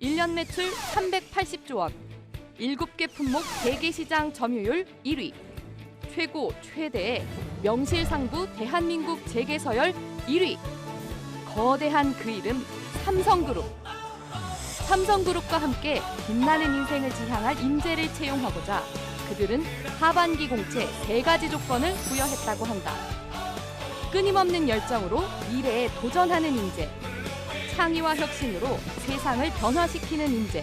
1년 매출 380조 원, 7개 품목 대개시장 점유율 1위, 최고 최대의 명실상부 대한민국 재계서열 1위, 거대한 그 이름 삼성그룹. 삼성그룹과 함께 빛나는 인생을 지향할 인재를 채용하고자 그들은 하반기 공채 3가지 조건을 부여했다고 한다. 끊임없는 열정으로 미래에 도전하는 인재, 창의와 혁신으로 세상을 변화시키는 인재,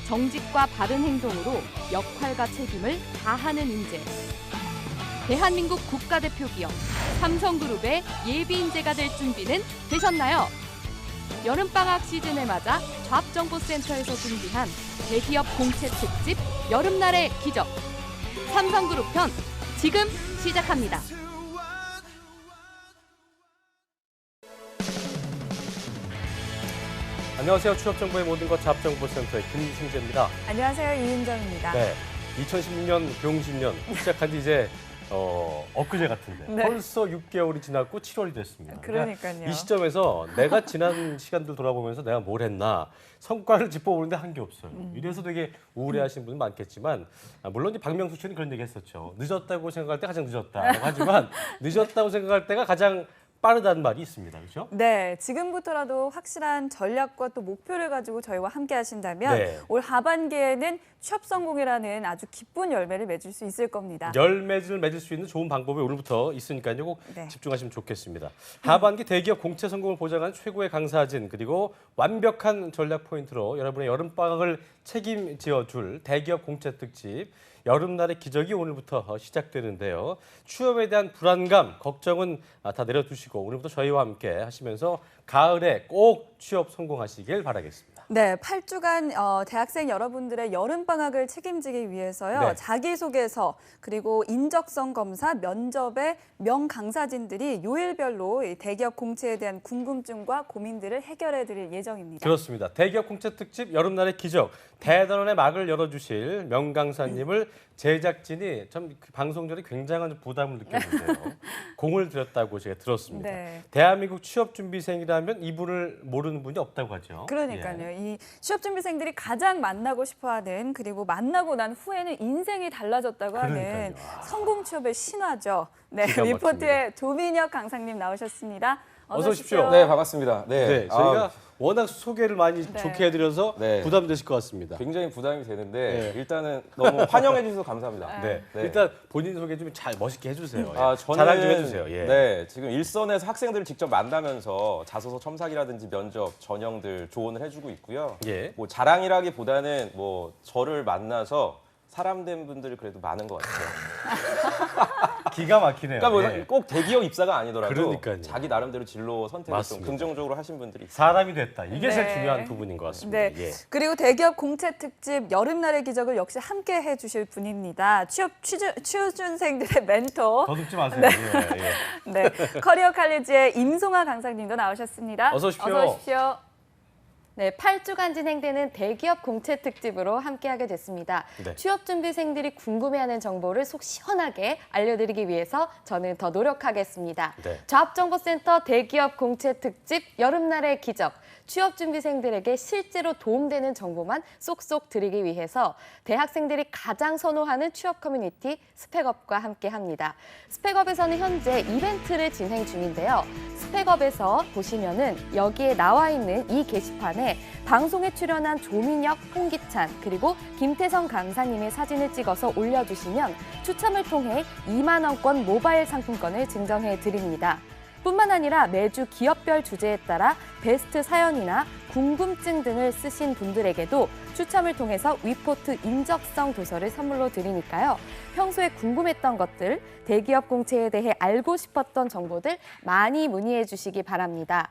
정직과 바른 행동으로 역할과 책임을 다하는 인재. 대한민국 국가대표 기업 삼성그룹의 예비 인재가 될 준비는 되셨나요? 여름방학 시즌을 맞아 좌합정보센터에서 준비한 대기업 공채 특집 여름날의 기적. 삼성그룹 편 지금 시작합니다. 안녕하세요. 취업정보의 모든 것 좌합정보센터의 김승재입니다. 안녕하세요. 이은정입니다. 네, 2016년 병신년 시작한 지 이제 엊그제 같은데 네. 벌써 6개월이 지났고 7월이 됐습니다. 그러니까요. 이 시점에서 내가 지난 시간들 돌아보면서 내가 뭘 했나 성과를 짚어보는데 한 게 없어요. 이래서 되게 우울해하시는 분이 많겠지만 물론 박명수 씨는 그런 얘기 했었죠. 늦었다고 생각할 때 가장 늦었다. 하지만 늦었다고 생각할 때가 가장 빠르다는 말이 있습니다. 그렇죠? 네, 지금부터라도 확실한 전략과 또 목표를 가지고 저희와 함께 하신다면 네. 올 하반기에는 취업 성공이라는 아주 기쁜 열매를 맺을 수 있을 겁니다. 열매를 맺을 수 있는 좋은 방법이 오늘부터 있으니까요. 꼭 네. 집중하시면 좋겠습니다. 하반기 대기업 공채 성공을 보장하는 최고의 강사진 그리고 완벽한 전략 포인트로 여러분의 여름방학을 책임져 줄 대기업 공채 특집 여름날의 기적이 오늘부터 시작되는데요. 취업에 대한 불안감, 걱정은 다 내려두시고 오늘부터 저희와 함께 하시면서 가을에 꼭 취업 성공하시길 바라겠습니다. 네, 8주간 대학생 여러분들의 여름방학을 책임지기 위해서요. 네. 자기소개서 그리고 인적성 검사, 면접의 명강사진들이 요일별로 이 대기업 공채에 대한 궁금증과 고민들을 해결해 드릴 예정입니다. 그렇습니다. 대기업 공채 특집 여름날의 기적 대단원의 막을 열어주실 명강사님을 제작진이 참 방송 전에 굉장한 부담을 느꼈는데요. 공을 들였다고 제가 들었습니다. 네. 대한민국 취업준비생이라면 이분을 모르는 분이 없다고 하죠. 그러니까요. 예. 이 취업준비생들이 가장 만나고 싶어하는 그리고 만나고 난 후에는 인생이 달라졌다고 하는 그러니까요. 성공 취업의 신화죠. 네, 기가 리포트에 조민혁 강사님 나오셨습니다. 어서 오십시오. 네, 반갑습니다. 네, 저희가 워낙 소개를 많이 네. 좋게 해드려서 네. 부담되실 것 같습니다. 굉장히 부담이 되는데 네. 일단은 너무 환영해 주셔서 감사합니다. 네. 네. 일단 본인 소개 좀 잘 멋있게 해주세요. 아, 예. 자랑 좀 해주세요. 예. 네, 지금 일선에서 학생들을 직접 만나면서 자소서 첨삭이라든지 면접, 전형들 조언을 해주고 있고요. 예. 뭐 자랑이라기보다는 뭐 저를 만나서 사람 된 분들이 그래도 많은 것 같아요. 기가 막히네요. 그러니까 뭐 예. 꼭 대기업 입사가 아니더라도 그러니까요. 자기 나름대로 진로 선택을 좀 맞습니다. 긍정적으로 하신 분들이 있어요. 사람이 됐다. 이게 제일 네. 중요한 부분인 것 같습니다. 네. 예. 그리고 대기업 공채 특집 여름날의 기적을 역시 함께 해주실 분입니다. 취준생들의 멘토. 더 듣지 마세요. 예, 예. 네, 커리어 칼리지의 임송아 강사님도 나오셨습니다. 어서 오십시오. 어서 오십시오. 네, 8주간 진행되는 대기업 공채 특집으로 함께하게 됐습니다. 네. 취업준비생들이 궁금해하는 정보를 속 시원하게 알려드리기 위해서 저는 더 노력하겠습니다. 네. 좌합정보센터 대기업 공채 특집 여름날의 기적. 취업준비생들에게 실제로 도움되는 정보만 쏙쏙 드리기 위해서 대학생들이 가장 선호하는 취업 커뮤니티 스펙업과 함께합니다. 스펙업에서는 현재 이벤트를 진행 중인데요. 스펙업에서 보시면은 여기에 나와 있는 이 게시판에 방송에 출연한 조민혁, 홍기찬 그리고 김태성 강사님의 사진을 찍어서 올려주시면 추첨을 통해 2만 원권 모바일 상품권을 증정해 드립니다. 뿐만 아니라 매주 기업별 주제에 따라 베스트 사연이나 궁금증 등을 쓰신 분들에게도 추첨을 통해서 위포트 인적성 도서를 선물로 드리니까요. 평소에 궁금했던 것들, 대기업 공채에 대해 알고 싶었던 정보들 많이 문의해 주시기 바랍니다.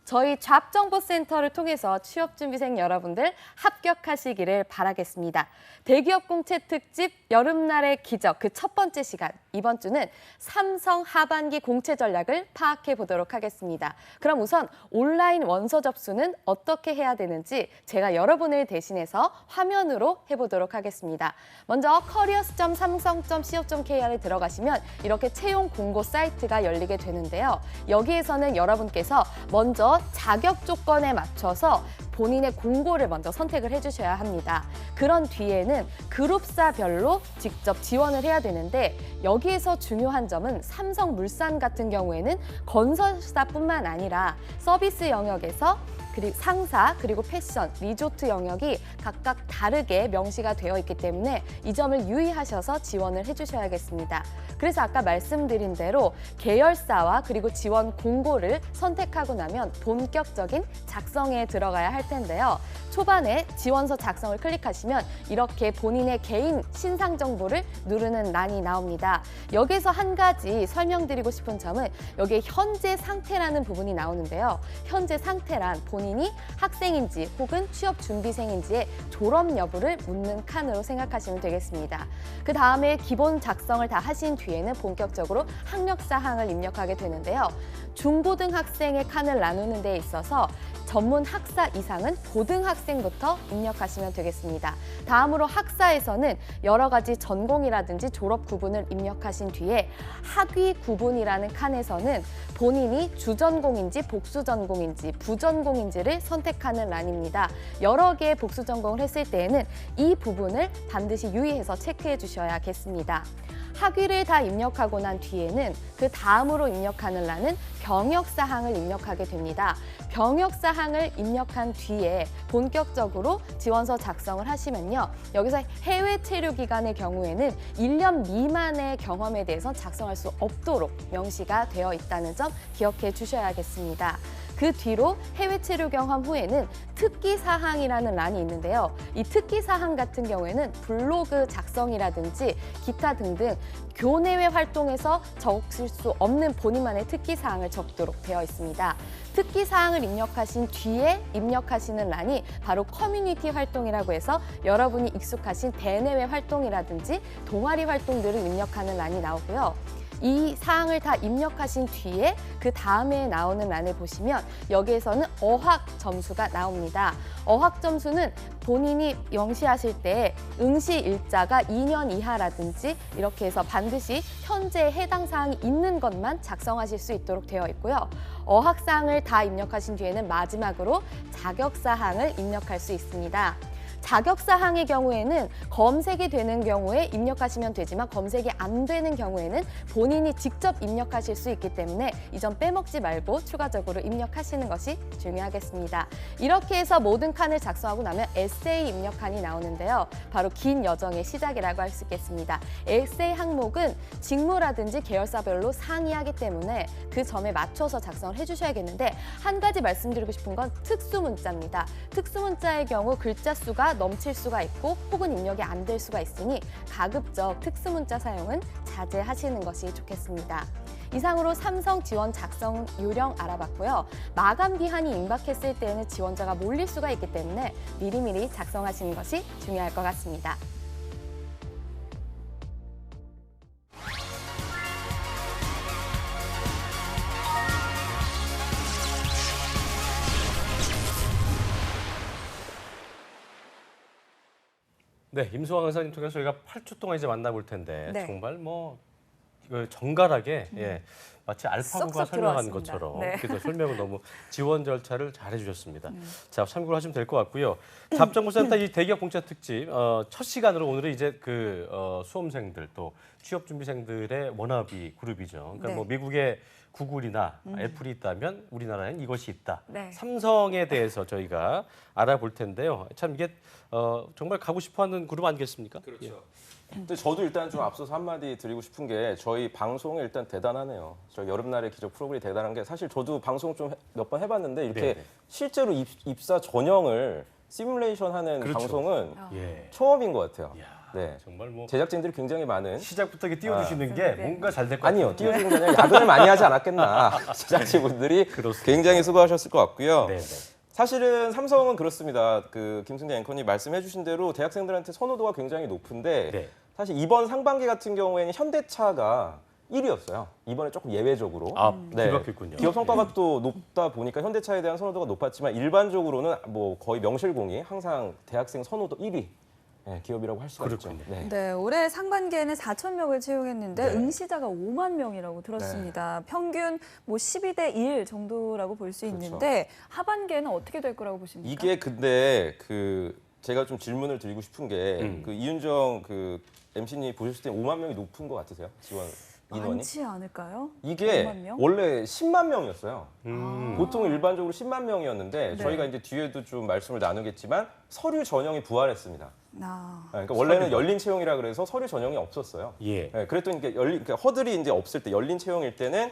저희 좌합정보센터를 통해서 취업준비생 여러분들 합격하시기를 바라겠습니다. 대기업 공채 특집 여름날의 기적 그 첫 번째 시간. 이번 주는 삼성 하반기 공채 전략을 파악해 보도록 하겠습니다. 그럼 우선 온라인 원서 접수는 어떻게 해야 되는지 제가 여러분을 대신해서 화면으로 해보도록 하겠습니다. 먼저 careers.samsung.co.kr에 들어가시면 이렇게 채용 공고 사이트가 열리게 되는데요. 여기에서는 여러분께서 먼저 여기서 자격 조건에 맞춰서 본인의 공고를 먼저 선택을 해주셔야 합니다. 그런 뒤에는 그룹사별로 직접 지원을 해야 되는데 여기에서 중요한 점은 삼성물산 같은 경우에는 건설사뿐만 아니라 서비스 영역에서 그리고 상사, 그리고 패션, 리조트 영역이 각각 다르게 명시가 되어 있기 때문에 이 점을 유의하셔서 지원을 해주셔야겠습니다. 그래서 아까 말씀드린 대로 계열사와 그리고 지원 공고를 선택하고 나면 본격적인 작성에 들어가야 할 텐데요. 초반에 지원서 작성을 클릭하시면 이렇게 본인의 개인 신상 정보를 누르는 란이 나옵니다. 여기서 한 가지 설명드리고 싶은 점은 여기에 현재 상태라는 부분이 나오는데요. 현재 상태란 본인이 학생인지 혹은 취업 준비생인지의 졸업 여부를 묻는 칸으로 생각하시면 되겠습니다. 그 다음에 기본 작성을 다 하신 뒤에는 본격적으로 학력 사항을 입력하게 되는데요. 중고등학생의 칸을 나누는 데 있어서 전문 학사 이상은 고등학생부터 입력하시면 되겠습니다. 다음으로 학사에서는 여러 가지 전공이라든지 졸업 구분을 입력하신 뒤에 학위 구분이라는 칸에서는 본인이 주전공인지 복수전공인지 부전공인지를 선택하는 란입니다. 여러 개의 복수전공을 했을 때에는 이 부분을 반드시 유의해서 체크해 주셔야겠습니다. 학위를 다 입력하고 난 뒤에는 그 다음으로 입력하는 란은 병역사항을 입력하게 됩니다. 병역사항을 입력한 뒤에 본격적으로 지원서 작성을 하시면요. 여기서 해외 체류 기간의 경우에는 1년 미만의 경험에 대해서 작성할 수 없도록 명시가 되어 있다는 점 기억해 주셔야겠습니다. 그 뒤로 해외 체류 경험 후에는 특기사항이라는 란이 있는데요. 이 특기사항 같은 경우에는 블로그 작성이라든지 기타 등등 교내외 활동에서 적을 수 없는 본인만의 특기사항을 적도록 되어 있습니다. 특기사항을 입력하신 뒤에 입력하시는 란이 바로 커뮤니티 활동이라고 해서 여러분이 익숙하신 대내외 활동이라든지 동아리 활동들을 입력하는 란이 나오고요. 이 사항을 다 입력하신 뒤에 그 다음에 나오는 란을 보시면 여기에서는 어학 점수가 나옵니다. 어학 점수는 본인이 명시하실 때 응시 일자가 2년 이하라든지 이렇게 해서 반드시 현재 해당 사항이 있는 것만 작성하실 수 있도록 되어 있고요. 어학 사항을 다 입력하신 뒤에는 마지막으로 자격 사항을 입력할 수 있습니다. 자격사항의 경우에는 검색이 되는 경우에 입력하시면 되지만 검색이 안 되는 경우에는 본인이 직접 입력하실 수 있기 때문에 이 점 빼먹지 말고 추가적으로 입력하시는 것이 중요하겠습니다. 이렇게 해서 모든 칸을 작성하고 나면 에세이 입력 칸이 나오는데요. 바로 긴 여정의 시작이라고 할 수 있겠습니다. 에세이 항목은 직무라든지 계열사별로 상이하기 때문에 그 점에 맞춰서 작성을 해주셔야겠는데 한 가지 말씀드리고 싶은 건 특수문자입니다. 특수문자의 경우 글자 수가 넘칠 수가 있고 혹은 입력이 안 될 수가 있으니 가급적 특수문자 사용은 자제하시는 것이 좋겠습니다. 이상으로 삼성 지원 작성 요령 알아봤고요. 마감 기한이 임박했을 때에는 지원자가 몰릴 수가 있기 때문에 미리미리 작성하시는 것이 중요할 것 같습니다. 네, 임수왕 강사님 통해서 저희가 8주 동안 이제 만나볼 텐데 네. 정말 뭐 정갈하게 마치 알파고가 쏙쏙 설명한 들어왔습니다. 것처럼 네. 그래서 설명을 너무 지원 절차를 잘 해주셨습니다. 자, 참고를 하시면 될 것 같고요. 답정보센터 이 대기업 공채 특집 첫 시간으로 오늘은 이제 그 수험생들 또 취업 준비생들의 워너비 그룹이죠. 그러니까 네. 뭐 미국의 구글이나 애플이 있다면 우리나라엔 이것이 있다. 네. 삼성에 대해서 저희가 알아볼 텐데요. 참 이게 정말 가고 싶어하는 그룹 아니겠습니까? 그렇죠. 근데 저도 일단 좀 앞서서 한마디 드리고 싶은 게 저희 방송이 일단 대단하네요. 저 여름날의 기적 프로그램이 대단한 게 사실 저도 방송 좀 몇 번 해봤는데 이렇게 네네. 실제로 입사 전형을 시뮬레이션 하는 그렇죠. 방송은 예. 처음인 것 같아요. 이야, 네. 정말 뭐 제작진들이 굉장히 많은 시작부터 이렇게 띄워주시는 게 뭔가 잘 될 것 같아요. 아니요, 띄워주는 게 아니라 야근을 많이 하지 않았겠나. 제작진분들이 그렇습니다. 굉장히 수고하셨을 것 같고요. 네네. 사실은 삼성은 그렇습니다. 그 김승재 앵커님 말씀해주신 대로 대학생들한테 선호도가 굉장히 높은데 네. 사실 이번 상반기 같은 경우에는 현대차가 1위였어요. 이번에 조금 예외적으로. 뒤바뀌었군요. 기업 성과가 또 높다 보니까 현대차에 대한 선호도가 높았지만 일반적으로는 뭐 거의 명실공히 항상 대학생 선호도 1위. 기업이라고 할 수가 있죠. 그렇군요. 네. 네, 올해 상반기에는 4천 명을 채용했는데 네. 응시자가 5만 명이라고 들었습니다. 평균 뭐 12대 1 정도라고 볼 수 그렇죠. 있는데 하반기에는 어떻게 될 거라고 보십니까? 이게 근데 제가 좀 질문을 드리고 싶은 게 그 이윤정 MC님 보셨을 때 5만 명이 높은 것 같으세요? 지원 인원이? 많지 않을까요? 이게 5만 명? 원래 10만 명이었어요. 보통 아. 일반적으로 10만 명이었는데 네. 저희가 이제 뒤에도 좀 말씀을 나누겠지만 서류 전형이 부활했습니다. 아, 그러니까 원래는 서류가. 열린 채용이라 그래서 서류 전형이 없었어요. 예. 그랬더니 그러니까 허들이 이제 없을 때 열린 채용일 때는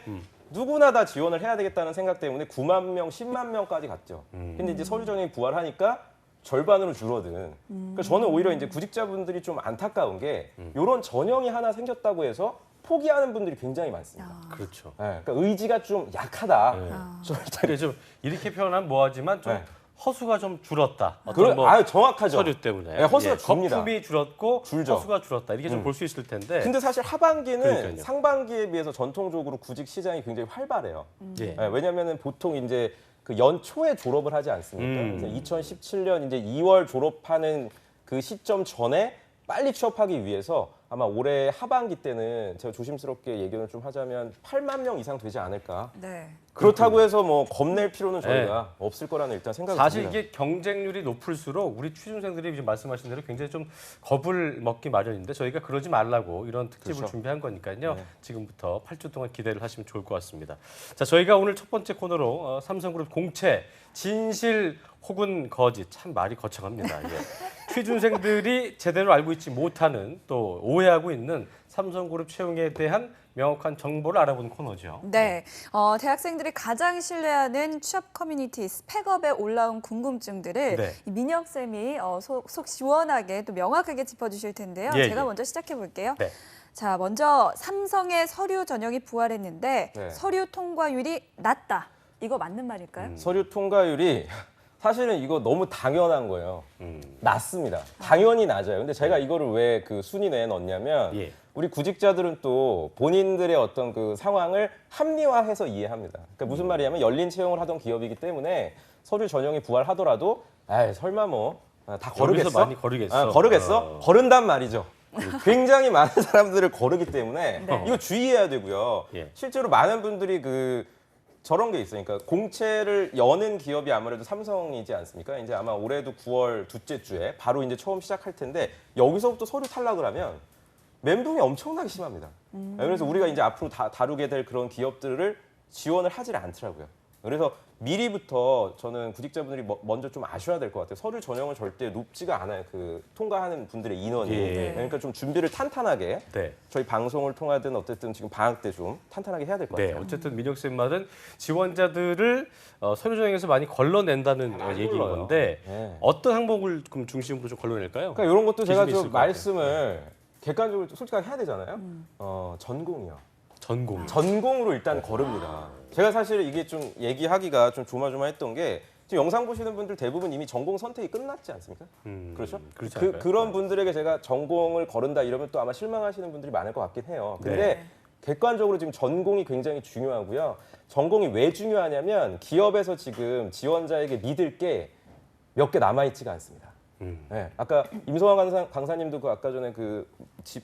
누구나 다 지원을 해야 되겠다는 생각 때문에 9만 명, 10만 명까지 갔죠. 근데 이제 서류 전형이 부활하니까 절반으로 줄어든. 그러니까 저는 오히려 이제 구직자분들이 좀 안타까운 게 이런 전형이 하나 생겼다고 해서 포기하는 분들이 굉장히 많습니다. 그렇죠. 그러니까 의지가 좀 약하다. 네. 아. 그래 좀 이렇게 표현하면 뭐하지만 좀 네. 허수가 좀 줄었다. 어떤 뭐 아유 정확하죠. 서류 때문에 네, 허수가 줍니다. 거품이 줄었고 줄죠. 허수가 줄었다. 이렇게 좀 볼 수 있을 텐데. 근데 사실 하반기는 그러니까요. 상반기에 비해서 전통적으로 구직 시장이 굉장히 활발해요. 예. 왜냐하면 보통 이제 그 연초에 졸업을 하지 않습니까? 그래서 2017년 이제 2월 졸업하는 그 시점 전에 빨리 취업하기 위해서 아마 올해 하반기 때는 제가 조심스럽게 예견을 좀 하자면 8만 명 이상 되지 않을까. 네. 그렇다고 해서 뭐 겁낼 필요는 저희가 없을 거라는 일단 생각이 사실 듭니다. 이게 경쟁률이 높을수록 우리 취준생들이 지금 말씀하신 대로 굉장히 좀 겁을 먹기 마련인데 저희가 그러지 말라고 이런 특집을 그렇죠. 준비한 거니까요. 네. 지금부터 8주 동안 기대를 하시면 좋을 것 같습니다. 자, 저희가 오늘 첫 번째 코너로 삼성그룹 공채 진실 혹은 거짓 참 말이 거창합니다. 예. 취준생들이 제대로 알고 있지 못하는 또 오해하고 있는 삼성그룹 채용에 대한 명확한 정보를 알아보는 코너죠. 네, 대학생들이 가장 신뢰하는 취업 커뮤니티 스펙업에 올라온 궁금증들을 네. 이 민혁 쌤이 속 시원하게 또 명확하게 짚어주실 텐데요. 예, 제가 예. 먼저 시작해 볼게요. 네. 자, 먼저 삼성의 서류 전형이 부활했는데 네. 서류 통과율이 낮다. 이거 맞는 말일까요? 서류 통과율이 사실은 이거 너무 당연한 거예요. 음. 낮습니다. 당연히 낮아요. 근데 제가 이거를 왜 그 순위내에 넣냐면 예. 우리 구직자들은 또 본인들의 어떤 그 상황을 합리화해서 이해합니다. 그러니까 무슨 말이냐면 열린 채용을 하던 기업이기 때문에 서류 전형이 부활하더라도 에이 설마 뭐 다 거르겠어? 여기서 많이 거르겠어. 거르겠어? 거른단 말이죠. 굉장히 많은 사람들을 거르기 때문에 네. 이거 주의해야 되고요. 예. 실제로 많은 분들이 저런 게 있어요. 그러니까 공채를 여는 기업이 아무래도 삼성이지 않습니까? 이제 아마 올해도 9월 둘째 주에 바로 이제 처음 시작할 텐데 여기서부터 서류 탈락을 하면 멘붕이 엄청나게 심합니다. 그래서 우리가 이제 앞으로 다루게 될 그런 기업들을 지원을 하질 않더라고요. 그래서 미리부터 저는 구직자분들이 먼저 좀 아셔야 될 것 같아요. 서류 전형은 절대 높지가 않아요. 그 통과하는 분들의 인원이. 예. 그러니까 좀 준비를 탄탄하게 네. 저희 방송을 통하든 어쨌든 지금 방학 때 좀 탄탄하게 해야 될 것 네, 같아요. 어쨌든 민혁 쌤 말은 지원자들을 서류 전형에서 많이 걸러낸다는 얘기인 걸러요. 건데 네. 어떤 항목을 그럼 중심으로 좀 걸러낼까요? 그러니까 이런 것도 제가 기준이 있을 좀 것 같아요. 말씀을 객관적으로 솔직하게 해야 되잖아요. 전공이요. 전공. 전공으로 일단 거릅니다. 제가 사실 이게 좀 얘기하기가 좀 조마조마했던 게 지금 영상 보시는 분들 대부분 이미 전공 선택이 끝났지 않습니까? 그렇죠? 그렇지 않을까요? 그런 분들에게 제가 전공을 거른다 이러면 또 아마 실망하시는 분들이 많을 것 같긴 해요. 근데 네. 객관적으로 지금 전공이 굉장히 중요하고요. 전공이 왜 중요하냐면 기업에서 지금 지원자에게 믿을 게 몇 개 남아있지가 않습니다. 네, 아까 임소환 강사님도 아까 전에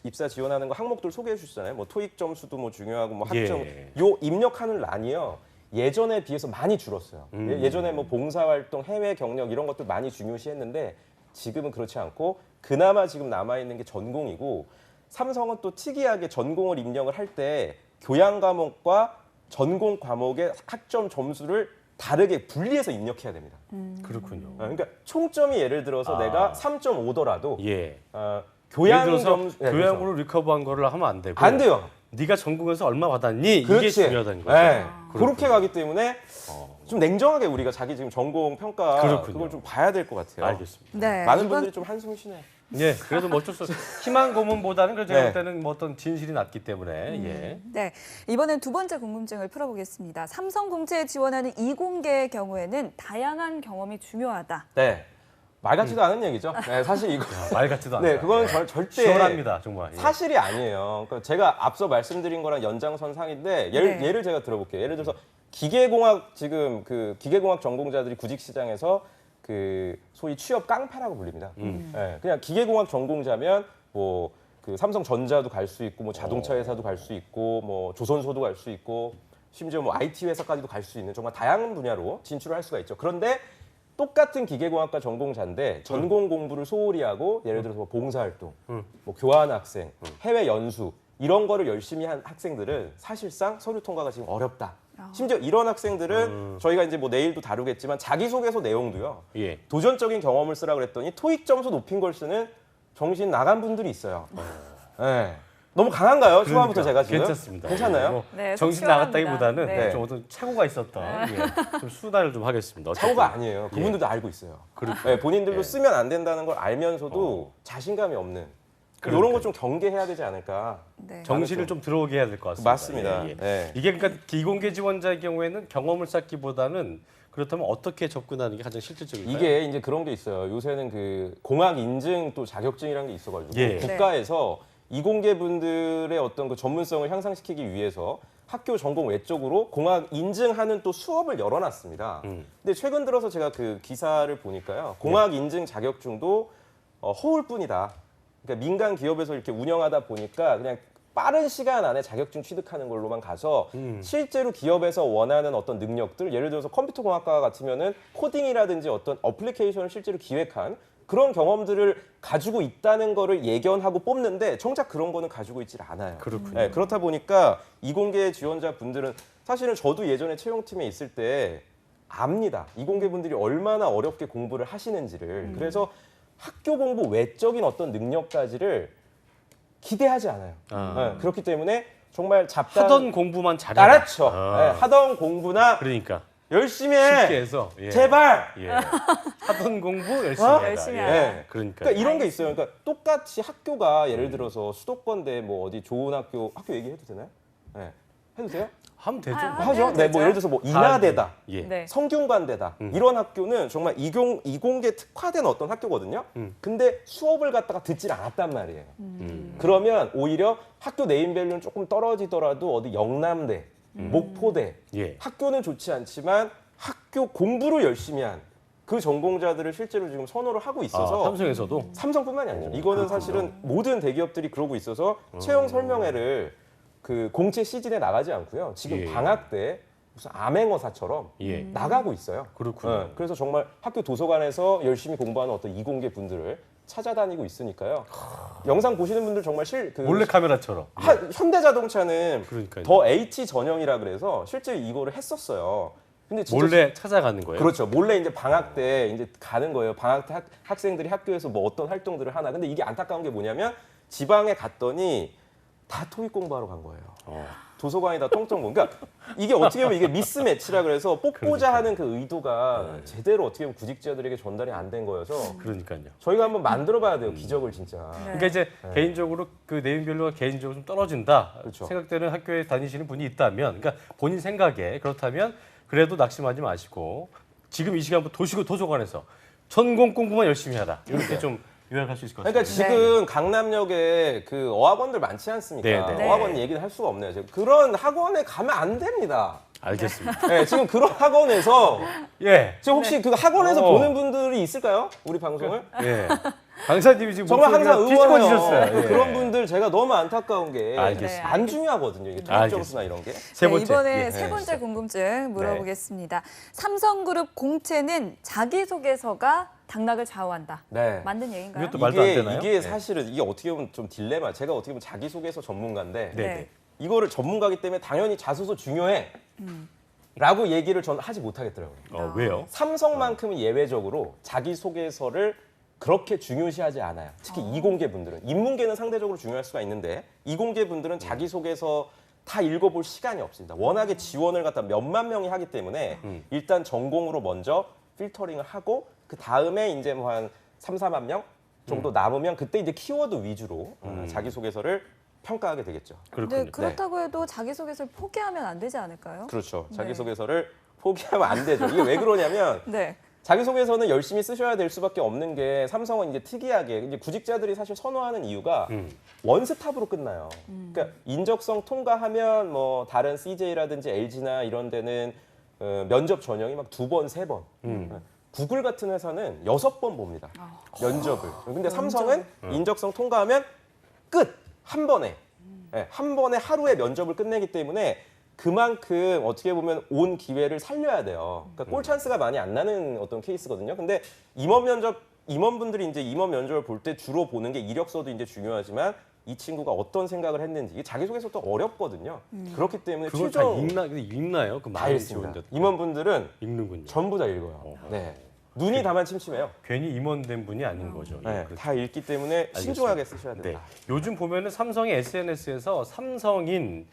입사 지원하는 거 항목들 소개해 주시잖아요. 뭐 토익 점수도 뭐 중요하고 뭐 학점 예. 요 입력하는 란이요. 예전에 비해서 많이 줄었어요. 예전에 뭐 봉사활동, 해외 경력 이런 것들 많이 중요시했는데 지금은 그렇지 않고 그나마 지금 남아있는 게 전공이고 삼성은 또 특이하게 전공을 입력을 할 때 교양 과목과 전공 과목의 학점 점수를 다르게 분리해서 입력해야 됩니다. 그렇군요. 그러니까 총점이 예를 들어서 내가 3.5더라도 예. 어, 예를 교양 들어서 점수 네, 그렇죠. 교양으로 리커버한 거를 하면 안 되고 안 돼요. 네가 전공에서 얼마 받았니? 이게 그렇지. 중요하다는 거죠. 네. 그렇군요. 그렇게 가기 때문에 좀 냉정하게 우리가 자기 지금 전공 평가 그렇군요. 그걸 좀 봐야 될 것 같아요. 알겠습니다. 네, 많은 이번- 분들이 좀 한숨 쉬네요. 예, 그래도 뭐 어쩔 수 없어요. 희망 고문보다는 그 제가 네. 볼 때는 뭐 어떤 진실이 낫기 때문에 예. 네, 이번엔 두 번째 궁금증을 풀어보겠습니다. 삼성 공채에 지원하는 이공계의 경우에는 다양한 경험이 중요하다. 네. 말 같지도 않은 얘기죠. 네, 사실 이거 말 같지도 않아요. 네, 그거는 절대 시원합니다, 정말. 예. 사실이 아니에요. 그러니까 제가 앞서 말씀드린 거랑 연장선상인데 네. 예를 제가 들어볼게요. 예를 들어서 기계공학 지금 기계공학 전공자들이 구직 시장에서 그 소위 취업 깡패라고 불립니다. 예, 그냥 기계공학 전공자면 뭐 그 삼성전자도 갈 수 있고 뭐 자동차 회사도 갈 수 있고 뭐 조선소도 갈 수 있고 심지어 뭐 IT 회사까지도 갈 수 있는 정말 다양한 분야로 진출을 할 수가 있죠. 그런데 똑같은 기계공학과 전공자인데 전공 공부를 소홀히 하고 예를 들어서 뭐 봉사활동, 뭐 교환학생, 해외 연수 이런 거를 열심히 한 학생들은 사실상 서류 통과가 지금 어렵다. 심지어 이런 학생들은 저희가 이제 뭐 내일도 다루겠지만 자기소개서 내용도요. 예. 도전적인 경험을 쓰라 그랬더니 토익 점수 높인 걸 쓰는 정신 나간 분들이 있어요. 네. 너무 강한가요? 초반부터 제가 지금? 괜찮습니다. 괜찮나요? 뭐 네, 정신 시원합니다. 나갔다기보다는 네. 좀 어떤 착오가 있었던 좀 수다를 좀 하겠습니다. 어쨌든. 사고가 아니에요. 그분들도 알고 있어요. 네, 본인들도 쓰면 안 된다는 걸 알면서도 자신감이 없는 이런 거 좀 경계해야 되지 않을까. 네. 정신을 좀 들어오게 해야 될 것 같습니다. 맞습니다. 예, 예. 네. 이게 그러니까 기공개 지원자의 경우에는 경험을 쌓기보다는 그렇다면 어떻게 접근하는 게 가장 실질적일까요? 이게 이제 그런 게 있어요. 요새는 그 공학 인증 또 자격증이라는 게 있어가지고 예. 국가에서 이공계 분들의 어떤 그 전문성을 향상시키기 위해서 학교 전공 외적으로 공학 인증하는 또 수업을 열어놨습니다. 근데 최근 들어서 제가 그 기사를 보니까요, 공학 인증 자격증도 허울뿐이다. 그러니까 민간 기업에서 이렇게 운영하다 보니까 그냥 빠른 시간 안에 자격증 취득하는 걸로만 가서 실제로 기업에서 원하는 어떤 능력들, 예를 들어서 컴퓨터 공학과 같으면은 코딩이라든지 어떤 어플리케이션을 실제로 기획한 그런 경험들을 가지고 있다는 거를 예견하고 뽑는데 정작 그런 거는 가지고 있질 않아요. 그렇군요. 네, 그렇다 보니까 이공계 지원자 분들은 사실은 저도 예전에 채용팀에 있을 때 압니다. 이공계 분들이 얼마나 어렵게 공부를 하시는지를. 그래서 학교 공부 외적인 어떤 능력까지를 기대하지 않아요. 네, 그렇기 때문에 정말 잡다한 하던 공부만 잘해라. 그렇죠. 네, 하던 공부나 그러니까 열심히 해. 쉽게 해서 예. 제발. 예. 하던 공부 열심히 어? 해라. 열심히 예. 하라. 그러니까. 그러니까 이런 게 있어요. 그러니까 똑같이 학교가 예를 들어서 수도권대 뭐 어디 좋은 학교 얘기해도 되나요? 네. 해도 돼요? 하면 되죠. 하죠. 네, 되죠. 뭐 예를 들어서 뭐 인하대다, 예. 네. 성균관대다 이런 학교는 정말 이공계 특화된 어떤 학교거든요. 근데 수업을 갖다가 듣질 않았단 말이에요. 그러면 오히려 학교 네임밸류는 조금 떨어지더라도 어디 영남대, 목포대 예. 학교는 좋지 않지만 학교 공부를 열심히 한 그 전공자들을 실제로 지금 선호를 하고 있어서 삼성에서도 삼성뿐만이 아니죠. 이거는 사실은 모든 대기업들이 그러고 있어서 채용 설명회를 그 공채 시즌에 나가지 않고요. 지금 예. 방학 때 무슨 암행어사처럼 예. 나가고 있어요. 그렇군요. 그래서 정말 학교 도서관에서 열심히 공부하는 어떤 이공계 분들을 찾아다니고 있으니까요. 영상 보시는 분들 정말 몰래 카메라처럼. 현대자동차는 그러니까요. 더 H 전형이라 그래서 실제 이거를 했었어요. 근데 진짜 몰래 찾아가는 거예요. 그렇죠. 몰래 이제 방학 때 이제 가는 거예요. 방학 때 학생들이 학교에서 뭐 어떤 활동들을 하나. 근데 이게 안타까운 게 뭐냐면 지방에 갔더니 다 토익 공부하러 간 거예요. 도서관이 다 텅텅 빈. 그러니까 이게 어떻게 보면 이게 미스매치라 그래서 뽑고자 하는 그 의도가 제대로 어떻게 보면 구직자들에게 전달이 안 된 거여서 그러니까요. 저희가 한번 만들어봐야 돼요. 기적을 진짜. 그러니까 이제 개인적으로 그 네임밸류가 개인적으로 좀 떨어진다 그렇죠. 생각되는 학교에 다니시는 분이 있다면, 그러니까 본인 생각에 그렇다면 그래도 낙심하지 마시고 지금 이 시간부터 도서관에서 전공 공부만 열심히 하라. 이렇게 좀 요약할 수 있을 것 같습니다. 그러니까 지금 강남역에 그 어학원들 많지 않습니까? 네, 네. 어학원 얘기는 할 수가 없네요. 지금 그런 학원에 가면 안 됩니다. 알겠습니다. 네, 지금 그런 학원에서 예. 지금 혹시 그 학원에서 어. 보는 분들이 있을까요? 우리 방송을? 예. 강사님이 지금 정말 항상 목소리가 응원해요. 뒤집어지셨어요. 예. 그런 분들 제가 너무 안타까운 게 알겠습니다. 안 중요하거든요. 이게 토익 알겠습니다. 점수나 이런 게. 세 번째. 이번에 예. 세 번째 진짜. 궁금증 물어보겠습니다. 삼성그룹 공채는 자기소개서가 당락을 좌우한다. 네. 맞는 얘기인가요? 이것도 말도 안 되나요? 이게 네. 사실은 이게 어떻게 보면 좀 딜레마. 제가 어떻게 보면 자기소개서 전문가인데 네. 네. 이거를 전문가기 때문에 당연히 자소서 중요해. 라고 얘기를 저는 하지 못하겠더라고요. 왜요? 삼성만큼은 예외적으로 자기소개서를 그렇게 중요시하지 않아요. 특히 이공계 분들은. 인문계는 상대적으로 중요할 수가 있는데 이공계 분들은 자기소개서 다 읽어볼 시간이 없습니다. 워낙에 지원을 갖다 몇만 명이 하기 때문에 일단 전공으로 먼저 필터링을 하고 그 다음에 이제 뭐 한 3, 4만 명 정도 남으면 그때 이제 키워드 위주로 자기소개서를 평가하게 되겠죠. 그렇군요. 근데 그렇다고 해도 자기소개서를 포기하면 안 되지 않을까요? 그렇죠. 네. 자기소개서를 포기하면 안 되죠. 이게 왜 그러냐면 네. 자기소개서는 열심히 쓰셔야 될 수밖에 없는 게 삼성은 이제 특이하게 이제 구직자들이 사실 선호하는 이유가 원스톱으로 끝나요. 그러니까 인적성 통과하면 뭐 다른 CJ라든지 LG나 이런 데는 면접 전형이 막 2번, 3번. 구글 같은 회사는 6번 봅니다. 면접을. 근데 삼성은 인적성 통과하면 끝! 한 번에. 네, 한 번에 하루에 면접을 끝내기 때문에 그만큼 어떻게 보면 온 기회를 살려야 돼요. 그러니까 골 찬스가 많이 안 나는 어떤 케이스거든요. 근데 임원분들이 이제 임원 면접을 볼 때 주로 보는 게 이력서도 이제 중요하지만 이 친구가 어떤 생각을 했는지 이게 자기소개서도 어렵거든요. 그렇기 때문에 그걸 다 읽나요? 그 다 많이 읽습니다. 지원자 임원분들은 읽는군요. 전부 다 읽어요. 네. 눈이 다만 침침해요. 괜히 임원된 분이 아닌 거죠. 네, 그렇죠. 다 읽기 때문에 신중하게 쓰셔야 네. 된다. 요즘 보면은 삼성의 SNS에서 삼성인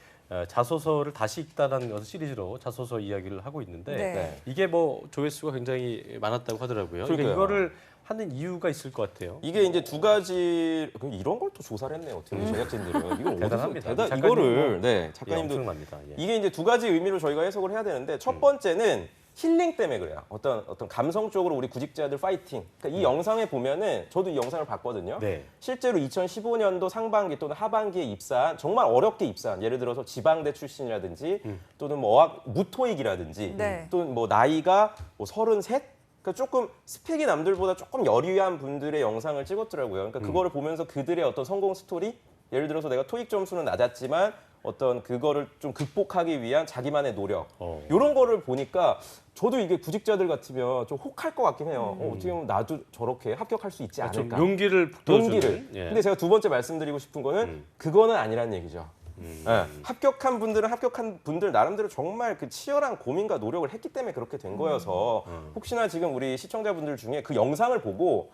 자소서를 다시 읽다라는 어떤 시리즈로 자소서 이야기를 하고 있는데 네. 이게 뭐 조회수가 굉장히 많았다고 하더라고요. 그러니까 그러니까요. 이거를 하는 이유가 있을 것 같아요. 이게 이제 두 가지 이런 걸 또 조사를 했네요. 어떻게 제작진들은 이거 어디서 대단합니다. 작가님 이거를 뭐, 네 예, 작가님도 엄청납니다. 예. 이게 이제 두 가지 의미로 저희가 해석을 해야 되는데 첫 번째는 힐링 때문에 그래요. 어떤 감성적으로 우리 구직자들 파이팅. 그러니까 이 영상에 보면은 저도 이 영상을 봤거든요. 네. 실제로 2015년도 상반기 또는 하반기에 입사한 정말 어렵게 입사한 예를 들어서 지방대 출신이라든지 또는 뭐 어학 무토익이라든지 네. 또는 뭐 나이가 뭐 33. 그러니까 조금 스펙이 남들보다 조금 여리한 분들의 영상을 찍었더라고요. 그러니까 그거를 보면서 그들의 어떤 성공 스토리, 예를 들어서 내가 토익 점수는 낮았지만 어떤 그거를 좀 극복하기 위한 자기만의 노력 이런 거를 보니까 저도 이게 구직자들 같으면 좀 혹할 것 같긴 해요. 어떻게 보면 나도 저렇게 합격할 수 있지 좀 않을까. 용기를 북돋워주는. 용기를. 예. 근데 제가 두 번째 말씀드리고 싶은 거는 그거는 아니라는 얘기죠. 예, 합격한 분들은 합격한 분들 나름대로 정말 그 치열한 고민과 노력을 했기 때문에 그렇게 된 거여서 혹시나 지금 우리 시청자분들 중에 그 영상을 보고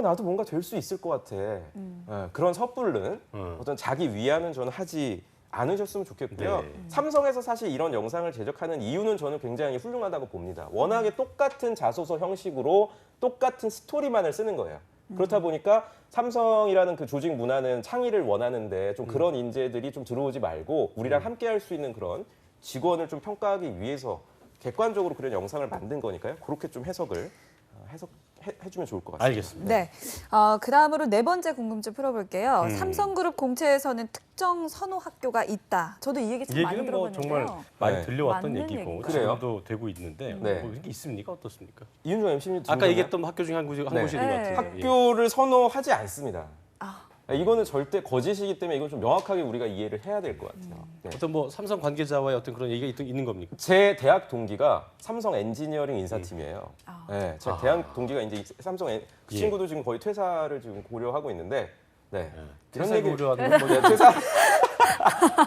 나도 뭔가 될 수 있을 것 같아. 예, 그런 섣부른 어떤 자기 위안은 저는 하지 않으셨으면 좋겠고요. 네. 삼성에서 사실 이런 영상을 제작하는 이유는 저는 굉장히 훌륭하다고 봅니다. 워낙에 똑같은 자소서 형식으로 똑같은 스토리만을 쓰는 거예요. 그렇다 보니까 삼성이라는 그 조직 문화는 창의를 원하는데 좀 그런 인재들이 좀 들어오지 말고 우리랑 함께 할 수 있는 그런 직원을 좀 평가하기 위해서 객관적으로 그런 영상을 만든 거니까요. 그렇게 좀 해주면 좋을 것 같습니다. 알겠습니다. 네. 그 다음으로 네 번째 궁금증 풀어볼게요. 삼성그룹 공채에서는 특정 선호 학교가 있다. 저도 이 얘기 이 참 많이 얘기는 뭐 들어봤는데요. 정말 많이 네. 들려왔던 맞는 얘기고 얘기인가요? 그래요? 지금도 되고 있는데 네. 뭐 이게 있습니까? 어떻습니까? 이윤정 MC님 아까 얘기했던 학교 중에 한 곳이 네. 있는 것 같은데. 예. 학교를 선호하지 않습니다. 아. 이거는 절대 거짓이기 때문에 이건 좀 명확하게 우리가 이해를 해야 될 것 같아요. 네. 어떤 뭐 삼성 관계자와의 어떤 그런 얘기가 있는 겁니까? 제 대학 동기가 삼성 엔지니어링 인사팀이에요. 네, 제 대학 동기가 이제 그 예. 친구도 지금 거의 퇴사를 지금 고려하고 있는데, 네. 이런 퇴사 얘기 고려하는 건 뭐 퇴사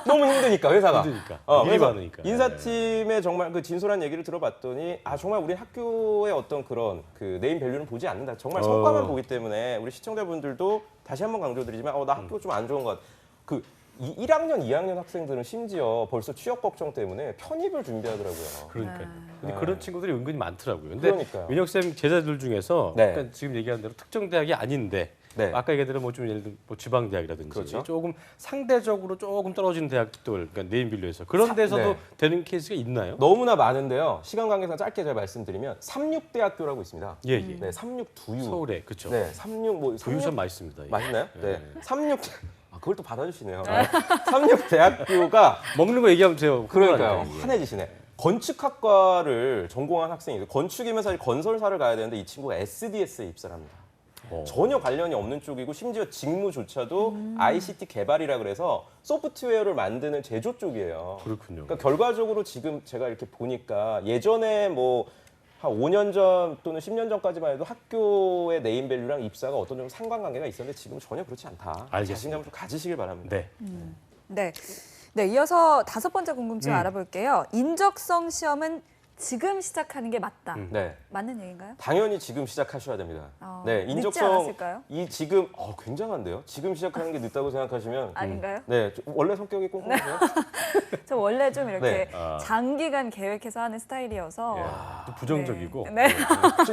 너무 힘드니까 회사가. 힘드니까. 일이 그래서 많으니까. 인사팀의 정말 그 진솔한 얘기를 들어봤더니 정말 우리 학교의 어떤 그런 그 네임 밸류는 보지 않는다. 정말 성과만 보기 때문에 우리 시청자분들도 다시 한번 강조드리지만 나 학교 좀 안 좋은 것 같아. 그 1학년, 2학년 학생들은 심지어 벌써 취업 걱정 때문에 편입을 준비하더라고요. 그러니까요. 근데 네. 그런 친구들이 은근히 많더라고요. 근데 그러니까요. 민혁 쌤 제자들 중에서 네. 그러니까 지금 얘기한 대로 특정 대학이 아닌데 네. 아까 얘기한 대로 뭐 좀 예를 들어 뭐 지방 대학이라든지 그렇죠. 조금 상대적으로 조금 떨어지는 대학들 그러니까 네임 밸류에서 그런 데서도 네. 되는 케이스가 있나요? 너무나 많은데요. 시간 관계상 짧게 제가 말씀드리면 삼육대학교라고 있습니다. 예, 예. 네, 삼육두유. 서울에 그렇죠. 네, 삼육 뭐 두유 참 맛있습니다. 예. 맛있나요? 예. 네. 삼육 그걸 또 받아주시네요. 삼육대학교가 먹는 거 얘기하면 돼요. 그러니까요. 예. 환해지시네. 건축학과를 전공한 학생이에요. 건축이면 사실 건설사를 가야 되는데 이 친구가 SDS에 입사를 합니다. 전혀 관련이 없는 쪽이고 심지어 직무조차도 ICT 개발이라 그래서 소프트웨어를 만드는 제조 쪽이에요. 그렇군요. 그러니까 결과적으로 지금 제가 이렇게 보니까 예전에 뭐 한 5년 전 또는 10년 전까지만 해도 학교의 네임밸류랑 입사가 어떤 정도 상관관계가 있었는데 지금은 전혀 그렇지 않다. 알겠습니다. 자신감을 좀 가지시길 바랍니다. 네. 네. 네, 이어서 다섯 번째 궁금증 알아볼게요. 인적성 시험은 지금 시작하는 게 맞다. 네. 맞는 얘기인가요? 당연히 지금 시작하셔야 됩니다. 늦지 인적성 않았을까요? 이 지금 굉장한데요. 지금 시작하는 게 늦다고 생각하시면 아닌가요? 네, 원래 성격이 꼼꼼해요. 저 원래 좀 이렇게 네. 장기간 계획해서 하는 스타일이어서 또 부정적이고. 네.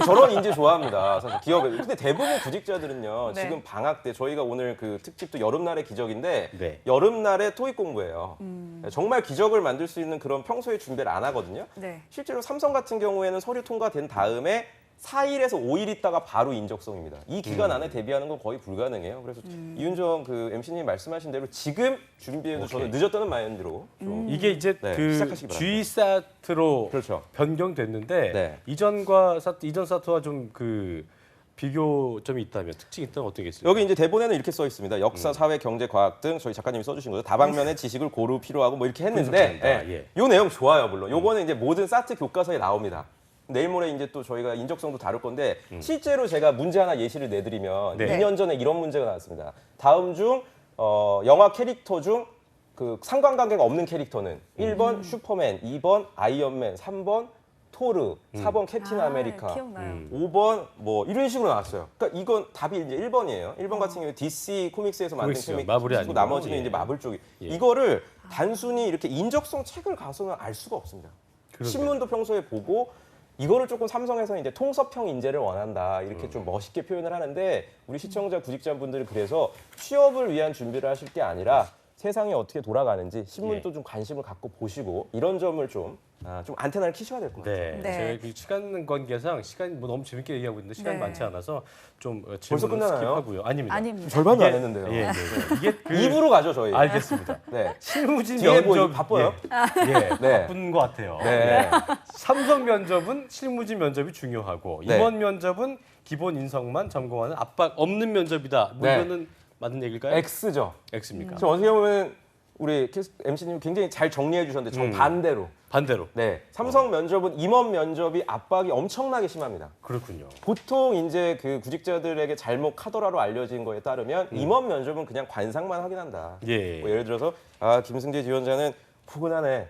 저런 인재 좋아합니다. 사실 기업에. 근데 대부분 구직자들은요. 네. 지금 방학 때 저희가 오늘 그 특집도 여름날의 기적인데 네. 여름날에 토익 공부예요. 정말 기적을 만들 수 있는 그런 평소에 준비를 안 하거든요. 네. 실제로 삼성 같은 경우에는 서류 통과된 다음에 4일에서 5일 있다가 바로 인적성입니다. 이 기간 안에 데뷔하는 건 거의 불가능해요. 그래서 이윤정 그 MC님 말씀하신 대로 지금 준비해도 저는 늦었다는 마인드로 좀 이게 이제 네, 그 시작하시기 바랍니다. G 사트로 그렇죠. 변경됐는데 네. 이전 사트와 좀 그 비교점이 있다면 특징이 있다면 어떤 게 있습니까? 여기 이제 대본에는 이렇게 써 있습니다. 역사, 사회, 경제, 과학 등 저희 작가님이 써주신 거죠. 다방면의 지식을 고루 필요하고 뭐 이렇게 했는데 분석한다. 예. 요 내용 좋아요, 물론. 요거는 이제 모든 사트 교과서에 나옵니다. 내일 모레 이제 또 저희가 인적성도 다룰 건데 실제로 제가 문제 하나 예시를 내드리면 네. 2년 전에 이런 문제가 나왔습니다. 다음 중 영화 캐릭터 중 그 상관관계가 없는 캐릭터는 1번 슈퍼맨, 2번 아이언맨, 3번 토르, 4번 캡틴 아메리카, 기억나요. 5번 뭐 이런 식으로 나왔어요. 그러니까 이건 답이 이제 1번이에요. 1번 같은 경우에 DC 코믹스에서 만든 코믹스요. 코믹 마블이 치고 아니고. 나머지는 예. 이제 마블 쪽이. 예. 이거를 단순히 이렇게 인적성 책을 가서는 알 수가 없습니다. 그러네요. 신문도 평소에 보고 이거를 조금 삼성에서는 이제 통섭형 인재를 원한다 이렇게 좀 멋있게 표현을 하는데 우리 시청자 구직자분들이 그래서 취업을 위한 준비를 하실 게 아니라 세상이 어떻게 돌아가는지 신문도 예. 좀 관심을 갖고 보시고 이런 점을 좀 안테나를 키셔야 될 것 같아요. 네. 네. 제가 그 시간 관계상 시간이 뭐 너무 재밌게 얘기하고 있는데 시간이 네. 많지 않아서 좀 벌써 질문을 끝나나요? 스킵하고요. 아닙니다. 아닙니다. 절반도 안 이게- 했는데요. 예, 예. 이게 그 2부로 가죠 저희. 알겠습니다. 네. 실무진 뒤에 뭐 면접 바빠요? 예, 예, 네. 바쁜 것 같아요. 네. 삼성 면접은 실무진 면접이 중요하고 네. 이번 면접은 기본 인성만 점검하는 압박 없는 면접이다. 뭐 네. 이거는 맞는 얘기일까요? X죠. X입니까? 지금 어떻게 보면 우리 MC님 굉장히 잘 정리해 주셨는데 정반대로. 반대로. 네. 삼성 면접은 임원 면접이 압박이 엄청나게 심합니다. 그렇군요. 보통 이제 그 구직자들에게 잘못 카더라로 알려진 거에 따르면 임원 면접은 그냥 관상만 확인한다. 예. 뭐 예를 들어서 김승재 지원자는 포근하네.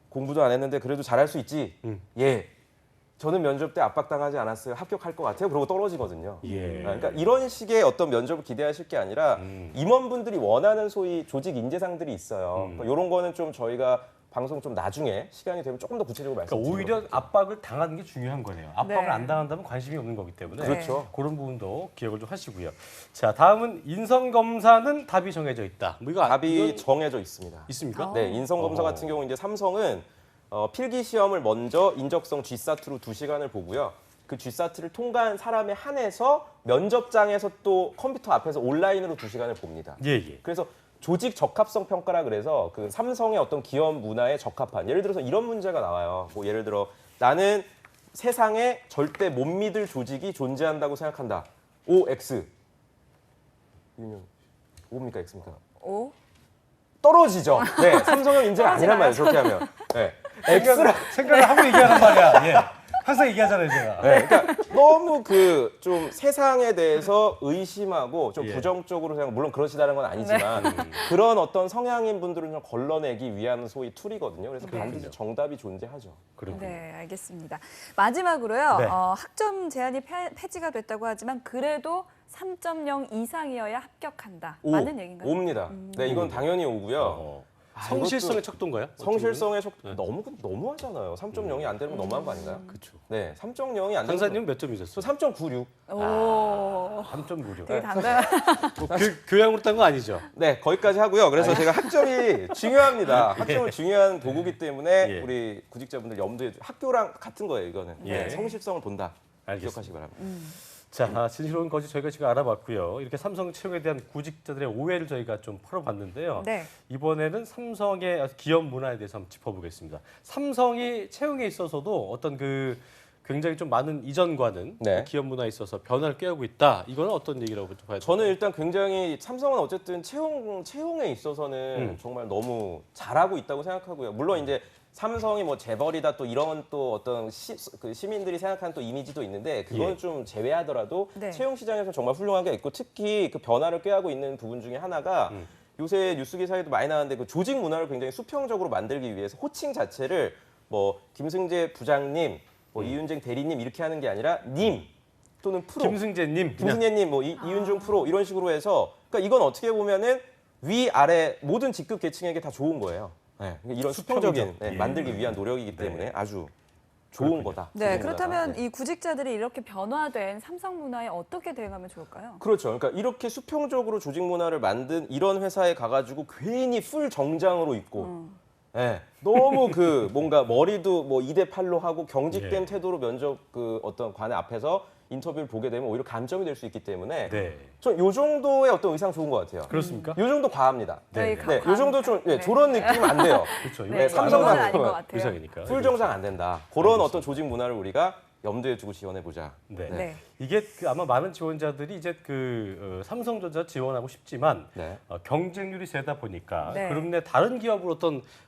공부도 안 했는데 그래도 잘할 수 있지. 예. 저는 면접 때 압박당하지 않았어요. 합격할 것 같아요. 그러고 떨어지거든요. 예. 그러니까 이런 식의 어떤 면접을 기대하실 게 아니라 임원분들이 원하는 소위 조직 인재상들이 있어요. 이런 거는 좀 저희가 방송 좀 나중에 시간이 되면 조금 더 구체적으로 그러니까 말씀드리도록 오히려 할게요. 압박을 당하는 게 중요한 거네요. 압박을 네. 안 당한다면 관심이 없는 거기 때문에 그렇죠. 그런 부분도 기억을 좀 하시고요. 자, 다음은 인성 검사는 답이 정해져 있다. 뭐 이거 답이 이건 정해져 있습니다. 있습니까? 네, 인성검사 어. 같은 경우 이제 삼성은 필기 시험을 먼저 인적성 G사트로 2시간을 보고요. 그 G사트를 통과한 사람에 한해서 면접장에서 또 컴퓨터 앞에서 온라인으로 2시간을 봅니다. 예, 예. 그래서 조직 적합성 평가라 그래서 그 삼성의 어떤 기업 문화에 적합한 예를 들어서 이런 문제가 나와요. 뭐 예를 들어 나는 세상에 절대 못 믿을 조직이 존재한다고 생각한다. OX. O입니까 X입니까? 오? 떨어지죠. 네, 삼성형 인재가 아니란 말이에요. 저렇게 하면. 네. 생각을 하고 얘기하는 말이야. 예. 항상 얘기하잖아요, 제가. 네, 그러니까 너무 그 좀 세상에 대해서 의심하고 좀 예. 부정적으로 생각, 물론 그러시다는 건 아니지만 그런 어떤 성향인 분들을 좀 걸러내기 위한 소위 툴이거든요. 그래서 반드시 정답이 존재하죠. 그렇군요. 네, 알겠습니다. 마지막으로요. 네. 학점 제한이 폐지가 됐다고 하지만 그래도 3.0 이상이어야 합격한다. 맞는 얘기인가요? 옵니다. 네, 이건 당연히 오고요. 어. 성실성의 척도인가요? 성실성의 너무 하잖아요. 3.0이 안 되는 건 너무한 거 아닌가요? 그렇죠. 네, 3.0이 안 되는 강사님 몇 저 점이셨어요? 3.96. 오, 3.96. 되게 당당한. 뭐 교양으로 딴 거 아니죠? 네, 거기까지 하고요. 그래서 제가 학점이 중요합니다. 학점은 중요한 도구기 때문에 예. 우리 구직자분들 염두에 학교랑 같은 거예요, 이거는. 예. 네, 성실성을 본다. 알겠습니다. 기억하시기 바랍니다. 자, 진실로운 것이 저희가 지금 알아봤고요. 이렇게 삼성 채용에 대한 구직자들의 오해를 저희가 좀 풀어봤는데요. 네. 이번에는 삼성의 기업 문화에 대해서 한번 짚어보겠습니다. 삼성이 채용에 있어서도 어떤 그 굉장히 좀 많은 이전과는 네. 그 기업 문화에 있어서 변화를 꾀하고 있다. 이거는 어떤 얘기라고 좀 봐야 될까요? 저는 일단 굉장히 삼성은 어쨌든 채용에 있어서는 정말 너무 잘하고 있다고 생각하고요. 물론 이제 삼성이 뭐 재벌이다 또 이런 또 어떤 그 시민들이 생각하는 또 이미지도 있는데 그건 예. 좀 제외하더라도 네. 채용 시장에서 정말 훌륭한 게 있고 특히 그 변화를 꾀하고 있는 부분 중에 하나가 요새 뉴스 기사에도 많이 나왔는데 그 조직 문화를 굉장히 수평적으로 만들기 위해서 호칭 자체를 뭐 김승재 부장님, 뭐 이윤정 대리님 이렇게 하는 게 아니라 님 또는 프로 김승재님. 그냥 김승재님, 뭐 이윤중 프로 이런 식으로 해서 그러니까 이건 어떻게 보면은 위 아래 모든 직급 계층에게 다 좋은 거예요. 네, 그러니까 이런 수평적인 수평적. 예. 만들기 위한 노력이기 때문에 아주 좋은 그렇군요. 거다. 네, 조직 그렇다면 문화가. 네. 이 구직자들이 이렇게 변화된 삼성 문화에 어떻게 대응하면 좋을까요? 그렇죠. 그러니까 이렇게 수평적으로 조직 문화를 만든 이런 회사에 가가지고 괜히 풀 정장으로 입고 예, 너무 그 뭔가 머리도 뭐 2대 8로 하고 경직된 예. 태도로 면접 그 어떤 관의 앞에서 인터뷰를 보게 되면 오히려 감점이 될 수 있기 때문에 네. 전 요 정도의 어떤 의상 좋은 것 같아요. 그렇습니까? 요 정도 과합니다. 네. 네, 요 정도 좀 예, 저런 느낌 안 돼요. 그렇죠. 네, 삼성만 이건 아닌 것 같아요. 의상이니까. 풀 정장 안 된다. 그런 어떤 조직 문화를 우리가 염두에 두고 지원해 보자. 네. 네. 이게 그 아마 많은 지원자들이 이제 그 삼성전자 지원하고 싶지만 네. 경쟁률이 세다 보니까 네. 그룹 내 다른 기업으로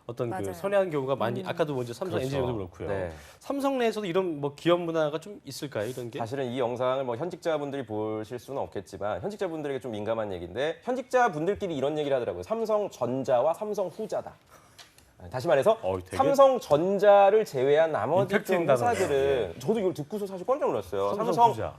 어떤 맞아요. 그 선회한 경우가 많이 아까도 먼저 삼성 그렇죠. 엔지니어도 그렇고요. 네. 삼성 내에서도 이런 뭐 기업 문화가 좀 있을까요? 이런 게? 사실은 이 영상을 뭐 현직자분들이 보실 수는 없겠지만 현직자분들에게 좀 민감한 얘기인데 현직자분들끼리 이런 얘기를 하더라고요. 삼성전자와 삼성후자다. 다시 말해서 되게 삼성전자를 제외한 나머지 임팩트 좀 있는 회사들은 저도 이걸 듣고서 사실 깜짝 놀랐어요. 삼성 삼성전자.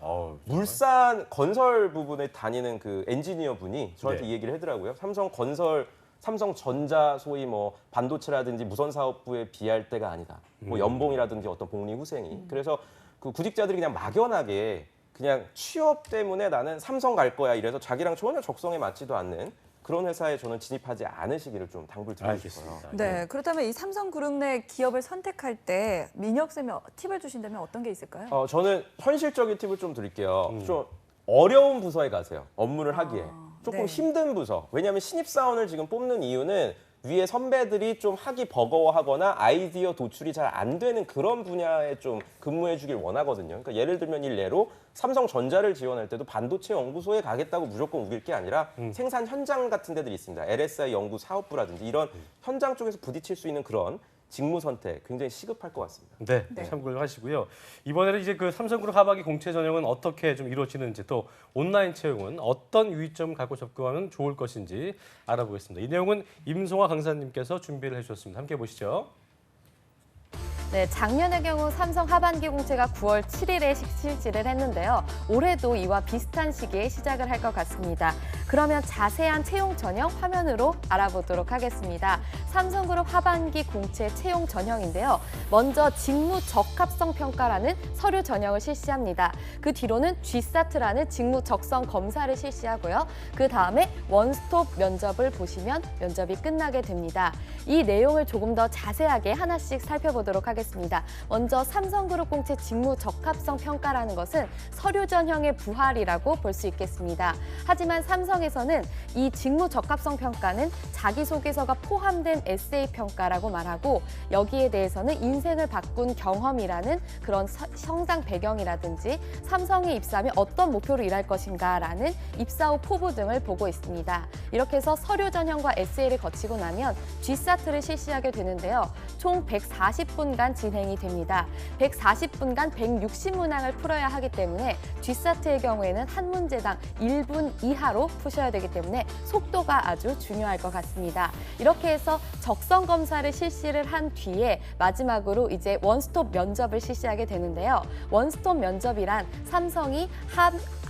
물산 건설 부분에 다니는 그 엔지니어 분이 저한테 네. 이 얘기를 하더라고요. 삼성 건설, 삼성전자 소위 뭐 반도체라든지 무선 사업부에 비할 때가 아니다. 뭐 연봉이라든지 어떤 복리 후생이. 그래서 그 구직자들이 그냥 막연하게 그냥 취업 때문에 나는 삼성 갈 거야 이래서 자기랑 전혀 적성에 맞지도 않는 그런 회사에 저는 진입하지 않으시기를 좀 당부드리고 싶어요. 알겠습니다. 네, 그렇다면 이 삼성그룹 내 기업을 선택할 때 민혁 쌤이 팁을 주신다면 어떤 게 있을까요? 저는 현실적인 팁을 좀 드릴게요. 좀 어려운 부서에 가세요. 업무를 하기에. 조금 네. 힘든 부서. 왜냐하면 신입사원을 지금 뽑는 이유는 위에 선배들이 좀 하기 버거워하거나 아이디어 도출이 잘 안 되는 그런 분야에 좀 근무해 주길 원하거든요. 그러니까 예를 들면 일례로 삼성전자를 지원할 때도 반도체 연구소에 가겠다고 무조건 우길 게 아니라 생산 현장 같은 데들이 있습니다. LSI 연구 사업부라든지 이런 현장 쪽에서 부딪힐 수 있는 그런 직무 선택 굉장히 시급할 것 같습니다. 네, 네. 참고를 하시고요. 이번에는 이제 그 삼성그룹 하반기 공채 전형은 어떻게 좀 이루어지는지 또 온라인 채용은 어떤 유의점 갖고 접근하면 좋을 것인지 알아보겠습니다. 이 내용은 임송아 강사님께서 준비를 해주셨습니다. 함께 보시죠. 네, 작년의 경우 삼성 하반기 공채가 9월 7일에 실시를 했는데요. 올해도 이와 비슷한 시기에 시작을 할 것 같습니다. 그러면 자세한 채용 전형 화면으로 알아보도록 하겠습니다. 삼성그룹 하반기 공채 채용 전형인데요. 먼저 직무 적합성 평가라는 서류 전형을 실시합니다. 그 뒤로는 GSAT라는 직무 적성 검사를 실시하고요. 그 다음에 원스톱 면접을 보시면 면접이 끝나게 됩니다. 이 내용을 조금 더 자세하게 하나씩 살펴보도록 하겠습니다. 먼저 삼성그룹 공채 직무 적합성 평가라는 것은 서류 전형의 부활이라고 볼 수 있겠습니다. 하지만 삼성에서는 이 직무 적합성 평가는 자기소개서가 포함된 에세이 평가라고 말하고 여기에 대해서는 인생을 바꾼 경험이라는 그런 성장 배경이라든지 삼성에 입사하면 어떤 목표로 일할 것인가라는 입사 후 포부 등을 보고 있습니다. 이렇게 해서 서류 전형과 에세이를 거치고 나면 GSAT를 실시하게 되는데요. 총 140분간 진행이 됩니다. 140분간 160문항을 풀어야 하기 때문에 GSAT의 경우에는 한 문제당 1분 이하로 푸셔야 되기 때문에 속도가 아주 중요할 것 같습니다. 이렇게 해서 적성 검사를 실시를 한 뒤에 마지막으로 이제 원스톱 면접을 실시하게 되는데요. 원스톱 면접이란 삼성이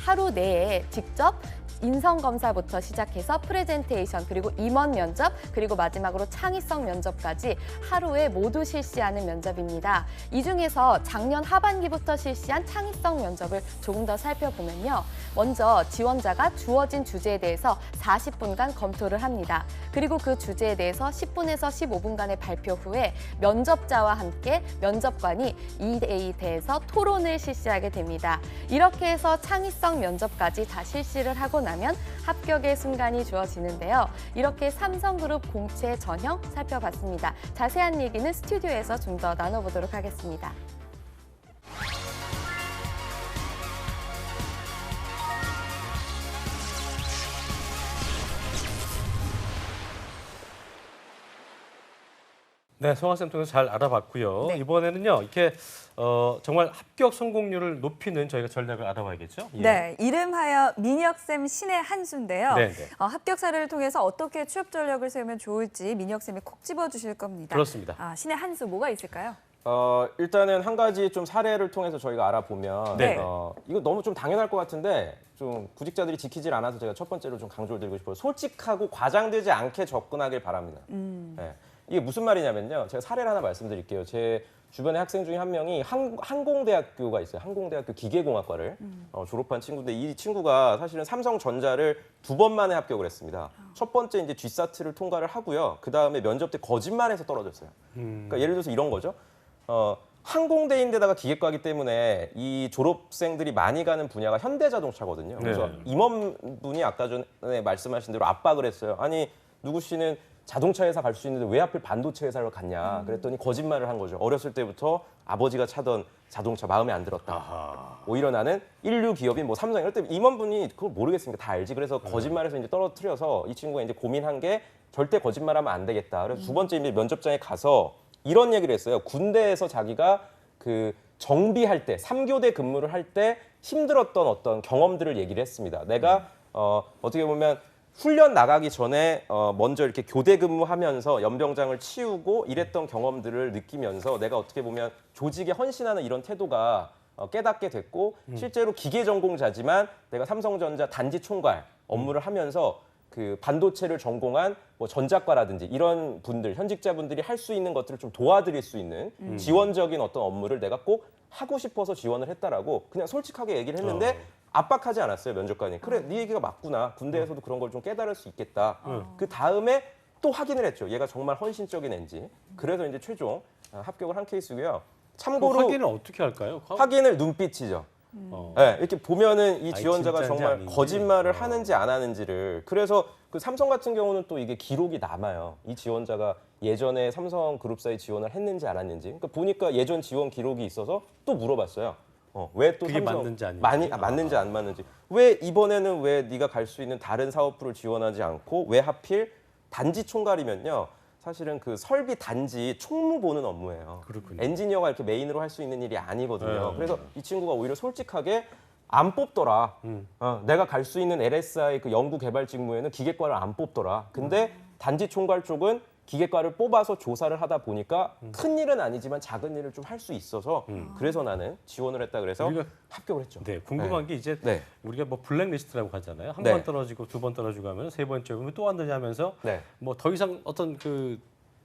하루 내에 직접 인성검사부터 시작해서 프레젠테이션 그리고 임원 면접 그리고 마지막으로 창의성 면접까지 하루에 모두 실시하는 면접입니다. 이 중에서 작년 하반기부터 실시한 창의성 면접을 조금 더 살펴보면요. 먼저 지원자가 주어진 주제에 대해서 40분간 검토를 합니다. 그리고 그 주제에 대해서 10분에서 15분간의 발표 후에 면접자와 함께 면접관이 이에 대해서 토론을 실시하게 됩니다. 이렇게 해서 창의성 면접까지 다 실시를 하고 나면 합격의 순간이 주어지는데요. 이렇게 삼성그룹 공채 전형 살펴봤습니다. 자세한 얘기는 스튜디오에서 좀 더 나눠보도록 하겠습니다. 네, 성화쌤 통해서 잘 알아봤고요. 네. 이번에는요, 이렇게 정말 합격 성공률을 높이는 저희가 전략을 알아봐야겠죠? 예. 네, 이름하여 민혁쌤 신의 한 수인데요. 네, 네. 합격 사례를 통해서 어떻게 취업 전략을 세우면 좋을지 민혁쌤이 콕 집어주실 겁니다. 그렇습니다. 신의 한 수 뭐가 있을까요? 일단은 한 가지 좀 사례를 통해서 저희가 알아보면 네. 이거 너무 좀 당연할 것 같은데 좀 구직자들이 지키질 않아서 제가 첫 번째로 좀 강조를 드리고 싶어요. 솔직하고 과장되지 않게 접근하길 바랍니다. 네. 이게 무슨 말이냐면요. 제가 사례를 하나 말씀드릴게요. 제 주변에 학생 중에 한 명이 항공대학교가 있어요. 항공대학교 기계공학과를 졸업한 친구인데 이 친구가 사실은 삼성전자를 2번 만에 합격을 했습니다. 첫 번째 이제 GSAT를 통과를 하고요. 그 다음에 면접 때 거짓말해서 떨어졌어요. 그러니까 예를 들어서 이런 거죠. 항공대인데다가 기계과이기 때문에 이 졸업생들이 많이 가는 분야가 현대자동차거든요. 그래서 네. 임원분이 아까 전에 말씀하신 대로 압박을 했어요. 아니 누구 씨는 자동차 회사 갈 수 있는데 왜 하필 반도체 회사를 갔냐. 그랬더니 거짓말을 한 거죠. 어렸을 때부터 아버지가 차던 자동차 마음에 안 들었다. 아하. 오히려 나는 인류 기업인 뭐 삼성 이럴 때 임원분이 그걸 모르겠으니까 다 알지. 그래서 거짓말해서 이제 떨어뜨려서 이 친구가 이제 고민한 게 절대 거짓말하면 안 되겠다. 그래서 두 번째 이제 면접장에 가서 이런 얘기를 했어요. 군대에서 자기가 그 정비할 때 3교대 근무를 할 때 힘들었던 어떤 경험들을 얘기를 했습니다. 내가 어떻게 보면 훈련 나가기 전에 먼저 이렇게 교대 근무하면서 연병장을 치우고 이랬던 경험들을 느끼면서 내가 어떻게 보면 조직에 헌신하는 이런 태도가 깨닫게 됐고 실제로 기계 전공자지만 내가 삼성전자 단지 총괄 업무를 하면서 그 반도체를 전공한 뭐 전작과라든지 이런 분들 현직자분들이 할 수 있는 것들을 좀 도와드릴 수 있는 지원적인 어떤 업무를 내가 꼭 하고 싶어서 지원을 했다라고 그냥 솔직하게 얘기를 했는데 압박하지 않았어요 면접관이. 그래 네 얘기가 맞구나. 군대에서도 그런 걸 좀 깨달을 수 있겠다. 그 다음에 또 확인을 했죠. 얘가 정말 헌신적인 애인지. 그래서 이제 최종 합격을 한 케이스고요. 참고로 확인을 어떻게 할까요? 확인을 눈빛이죠. 어. 네, 이렇게 보면은 이 아니, 지원자가 진짜인지 정말 아닌지. 거짓말을 하는지 안 하는지를. 그래서 그 삼성 같은 경우는 또 이게 기록이 남아요. 이 지원자가 예전에 삼성그룹사에 지원을 했는지 안 했는지. 그러니까 보니까 예전 지원 기록이 있어서 또 물어봤어요. 왜 또 그게 삼성 맞는지 아닌지. 맞는지 안 맞는지. 왜 이번에는 왜 네가 갈 수 있는 다른 사업부를 지원하지 않고 왜 하필 단지 총괄이면요. 사실은 그 설비 단지 총무 보는 업무예요. 그렇군요. 엔지니어가 이렇게 메인으로 할 수 있는 일이 아니거든요. 네. 그래서 이 친구가 오히려 솔직하게 안 뽑더라. 내가 갈 수 있는 LSI 그 연구 개발 직무에는 기계과를 안 뽑더라. 근데 단지 총괄 쪽은 기계과를 뽑아서 조사를 하다 보니까 큰 일은 아니지만 작은 일을 좀 할 수 있어서 그래서 나는 지원을 했다 그래서 우리가- 합격을 했죠. 네, 궁금한 게 이제 네. 우리가 뭐 블랙리스트라고 하잖아요. 한 네. 번 떨어지고 두 번 떨어지고 하면 세 번째 오면 또 안 되냐면서 네. 뭐 더 이상 어떤 그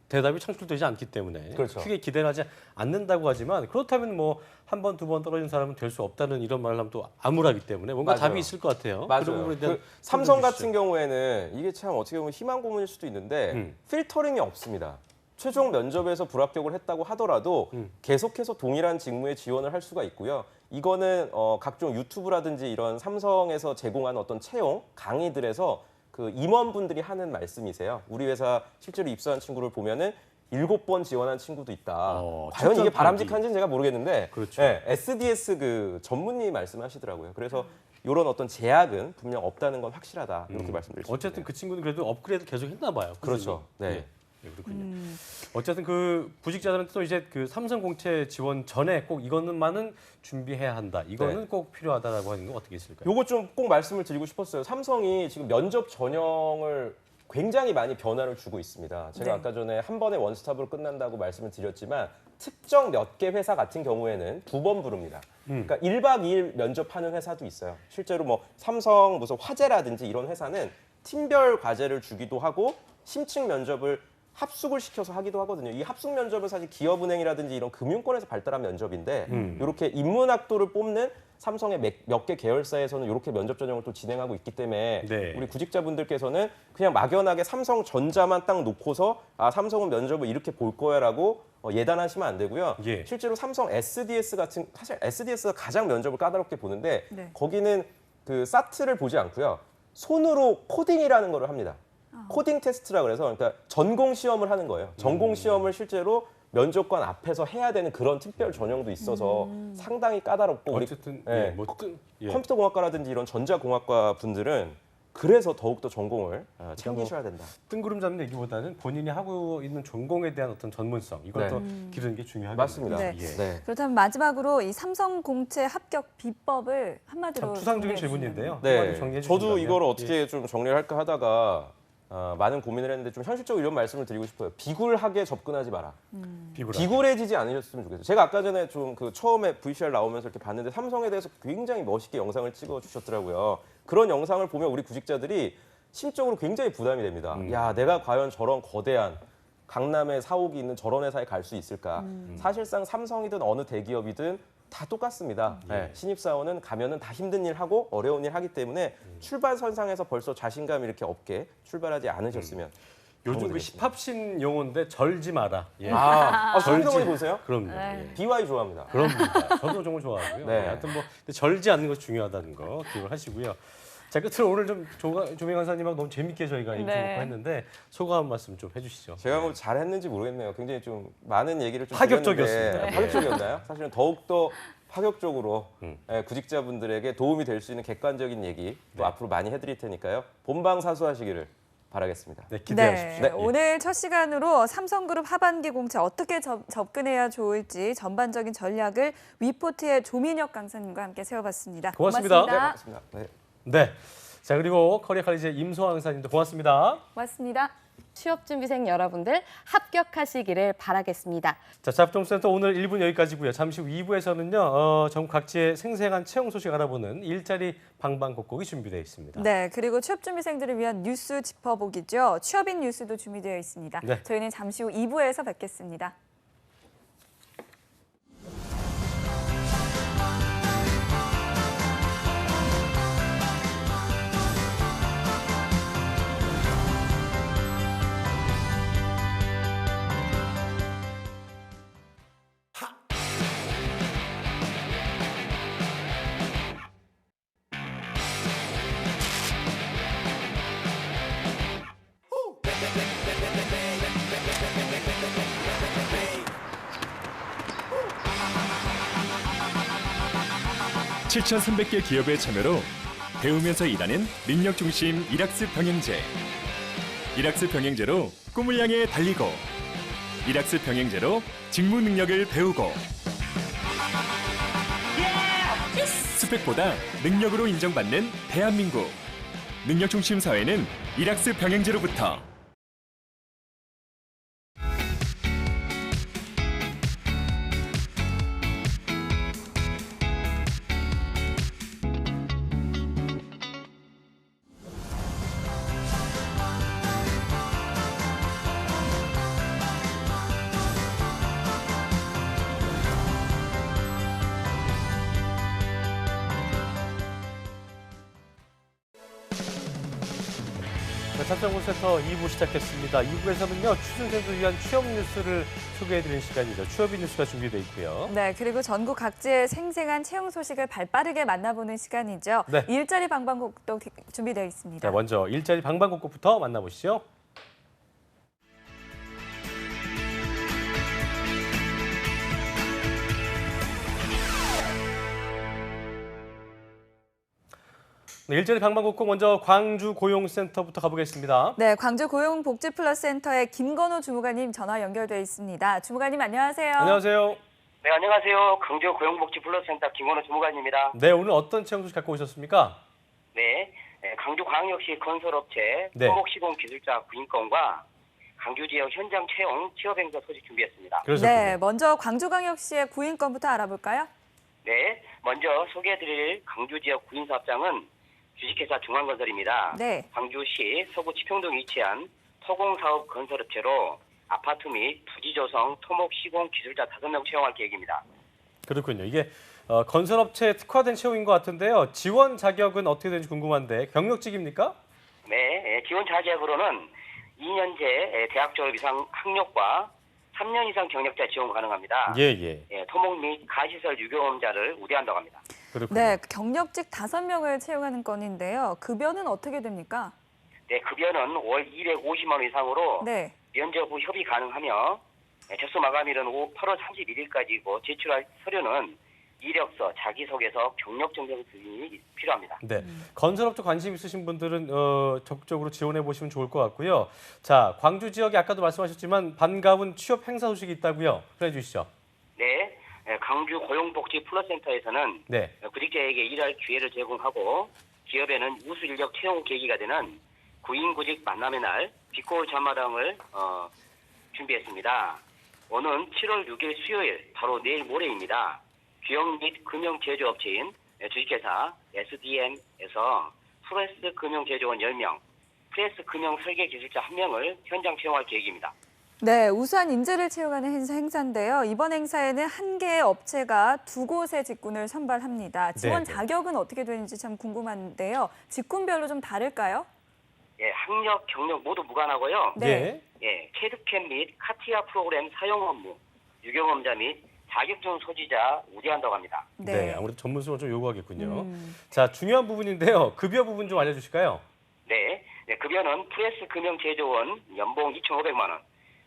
대답이 창출되지 않기 때문에 그렇죠. 크게 기대를 하지 않는다고 하지만 그렇다면 뭐 한 번 두 번 떨어진 사람은 될 수 없다는 이런 말을 하면 또 암울하기 때문에 뭔가 맞아요. 답이 있을 것 같아요. 맞아요. 그런 부분에 대한 그 삼성 설명 같은 경우에는 이게 참 어떻게 보면 희망 고문일 수도 있는데 필터링이 없습니다. 최종 면접에서 불합격을 했다고 하더라도 계속해서 동일한 직무에 지원을 할 수가 있고요. 이거는 각종 유튜브라든지 이런 삼성에서 제공하는 어떤 채용 강의들에서 그 임원분들이 하는 말씀이세요. 우리 회사 실제로 입사한 친구를 보면은 7번 지원한 친구도 있다. 과연 이게 출전 바람직한지는 제가 모르겠는데 그렇죠. 네, SDS 그 전문의 말씀하시더라고요. 그래서 이런 어떤 제약은 분명 없다는 건 확실하다. 이렇게 말씀드릴 수 어쨌든 있네요. 그 친구는 그래도 업그레이드 계속 했나 봐요. 그렇죠. 꾸준히. 네. 네, 그렇군요. 어쨌든 그 부직자들은 또 이제 그 삼성 공채 지원 전에 꼭 이것만은 준비해야 한다. 이거는 네. 꼭 필요하다라고 하는 건 어떻게 있을까요? 요거 좀 꼭 말씀을 드리고 싶었어요. 삼성이 지금 면접 전형을 굉장히 많이 변화를 주고 있습니다. 제가 네. 아까 전에 한 번에 원스톱으로 끝난다고 말씀을 드렸지만 특정 몇 개 회사 같은 경우에는 2번 부릅니다. 그러니까 1박 2일 면접하는 회사도 있어요. 실제로 뭐 삼성 무슨 화재라든지 이런 회사는 팀별 과제를 주기도 하고 심층 면접을 합숙을 시켜서 하기도 하거든요. 이 합숙 면접은 사실 기업은행이라든지 이런 금융권에서 발달한 면접인데 이렇게 인문학도를 뽑는 삼성의 몇 개 계열사에서는 이렇게 면접 전형을 또 진행하고 있기 때문에 네. 우리 구직자분들께서는 그냥 막연하게 삼성전자만 딱 놓고서 아 삼성은 면접을 이렇게 볼 거야라고 예단하시면 안 되고요. 예. 실제로 삼성 SDS 같은 사실 SDS가 가장 면접을 까다롭게 보는데 네. 거기는 그 사트를 보지 않고요. 손으로 코딩이라는 거를 합니다. 코딩 테스트라 그래서 그러니까 전공 시험을 하는 거예요. 전공 시험을 실제로 면접관 앞에서 해야 되는 그런 특별 전형도 있어서 상당히 까다롭고 우리 어쨌든 예, 예, 뭐 예. 컴퓨터 공학과라든지 이런 전자공학과 분들은 그래서 더욱더 전공을 챙기셔야 된다. 뜬구름 잡는 얘기보다는 본인이 하고 있는 전공에 대한 어떤 전문성 이걸 네. 또 기르는 게 중요하겠네요. 맞습니다. 네. 예. 네. 그렇다면 마지막으로 이 삼성 공채 합격 비법을 한마디로 참 추상적인 정리해 주시면. 질문인데요. 네, 한마디 정리해 저도 주신다면. 이걸 예. 어떻게 좀 정리를 할까 하다가 많은 고민을 했는데 좀 현실적으로 이런 말씀을 드리고 싶어요. 비굴하게 접근하지 마라. 비굴하게. 비굴해지지 않으셨으면 좋겠어요. 제가 아까 전에 좀 그 처음에 VCR 나오면서 이렇게 봤는데 삼성에 대해서 굉장히 멋있게 영상을 찍어 주셨더라고요. 그런 영상을 보면 우리 구직자들이 심적으로 굉장히 부담이 됩니다. 야, 내가 과연 저런 거대한 강남에 사옥이 있는 저런 회사에 갈 수 있을까? 사실상 삼성이든 어느 대기업이든 다 똑같습니다. 네, 신입사원은 가면은 다 힘든 일 하고 어려운 일 하기 때문에 출발선상에서 벌써 자신감 이렇게 없게 출발하지 않으셨으면 요즘 그 힙합신 용어인데 절지 마라. 예. 손정훈이 보세요? 그럼요. 네. 예. BY 좋아합니다. 그럽니다. 저도 정말 좋아하고요. 네. 하여튼 뭐 근데 절지 않는 것이 중요하다는 거 기억을 하시고요. 자, 끝으로 오늘 좀 조명 강사님하고 너무 재밌게 저희가 인터뷰 했는데 소감 한 말씀 좀 해주시죠. 제가 뭐 잘했는지 모르겠네요. 굉장히 좀 많은 얘기를 좀 파격적이었습니다. 드렸는데 파격적이었나요? 사실은 더욱더 파격적으로 구직자분들에게 도움이 될 수 있는 객관적인 얘기 또 앞으로 많이 해드릴 테니까요. 본방사수하시기를 바라겠습니다. 네, 기대하십시오. 네, 오늘 첫 시간으로 삼성그룹 하반기 공채 어떻게 접근해야 좋을지 전반적인 전략을 위포트의 조민혁 강사님과 함께 세워봤습니다. 고맙습니다. 네, 고맙습니다. 네. 네. 자, 그리고 커리어 칼리지의 임소환 강사님도 고맙습니다. 고맙습니다. 취업준비생 여러분들 합격하시기를 바라겠습니다. 자, 잡동센터 오늘 1분 여기까지고요. 잠시 후 2부에서는요. 전국 각지의 생생한 채용 소식 알아보는 일자리 방방곡곡이 준비되어 있습니다. 네, 그리고 취업준비생들을 위한 뉴스 짚어보기죠. 취업인 뉴스도 준비되어 있습니다. 네. 저희는 잠시 후 2부에서 뵙겠습니다. (7,300개) 기업의 참여로 배우면서 일하는 능력 중심 일학습 병행제. 일학습 병행제로 꿈을 향해 달리고, 일학습 병행제로 직무 능력을 배우고. 스펙보다 능력으로 인정받는 대한민국. 능력 중심 사회는 일학습 병행제로부터. 잡동센터 2부 시작했습니다. 2부에서는요. 취준생들 위한 취업 뉴스를 소개해드리는 시간이죠. 취업인 뉴스가 준비되어 있고요. 네, 그리고 전국 각지의 생생한 채용 소식을 발빠르게 만나보는 시간이죠. 네. 일자리 방방곡도 준비되어 있습니다. 자, 먼저 일자리 방방곡곡부터 만나보시죠. 네, 일자리 방방곡곡 먼저 광주 고용센터부터 가보겠습니다. 네, 광주 고용복지플러스센터의 김건호 주무관님 전화 연결돼 있습니다. 주무관님 안녕하세요. 안녕하세요. 네, 안녕하세요. 광주 고용복지플러스센터 김건호 주무관입니다. 네, 오늘 어떤 채용 소식 갖고 오셨습니까? 네, 광주광역시 건설업체 네. 토목시공기술자 구인권과 광주 지역 현장 채용 취업행사 소식 준비했습니다. 그러셨군요. 네, 먼저 광주광역시의 구인권부터 알아볼까요? 네, 먼저 소개해드릴 광주 지역 구인사업장은 주식회사 중앙건설입니다. 네. 광주시 서구 치평동에 위치한 토공사업 건설업체로 아파트 및 부지 조성, 토목 시공 기술자 5명 채용할 계획입니다. 그렇군요. 이게 건설업체에 특화된 채용인 것 같은데요. 지원 자격은 어떻게 되는지 궁금한데 경력직입니까? 네, 지원 자격으로는 2년제 대학 졸업 이상 학력과 3년 이상 경력자 지원 가능합니다. 예. 토목 및 가시설 유경험자를 우대한다고 합니다. 그렇군요. 네, 경력직 5명을 채용하는 건인데요. 급여는 어떻게 됩니까? 네, 급여는 월 250만 원 이상으로 네. 면접 후 협의 가능하며 접수 마감일은 8월 31일까지이고 제출할 서류는 이력서, 자기소개서, 경력 증명 등이 필요합니다. 네, 건설업체 관심 있으신 분들은 적극적으로 지원해 보시면 좋을 것 같고요. 자, 광주 지역에 아까도 말씀하셨지만 반가운 취업 행사 소식이 있다고요. 전해 주시죠. 네, 광주 고용복지플러스센터에서는 네. 구직자에게 일할 기회를 제공하고 기업에는 우수 인력 채용 계기가 되는 구인구직 만남의 날 빛고울 잔마당을 준비했습니다. 오는 7월 6일 수요일 바로 내일 모레입니다. 기업 및 금융 제조업체인 주식회사 SDM에서 프레스 금융 제조원 10명, 프레스 금융 설계 기술자 1명을 현장 채용할 계획입니다. 네, 우수한 인재를 채용하는 행사인데요. 이번 행사에는 한 개의 업체가 2곳의 직군을 선발합니다. 지원 네. 자격은 어떻게 되는지 참 궁금한데요. 직군별로 좀 다를까요? 예, 학력, 경력 모두 무관하고요. 네. 예, 캐드캠 및 카티아 프로그램 사용 업무, 유경험자 및 자격증 소지자 우대한다고 합니다. 네. 아무래도 전문성을 좀 요구하겠군요. 자, 중요한 부분인데요. 급여 부분 좀 알려주실까요? 네, 급여는 프레스 금융 제조원 연봉 2,500만 원,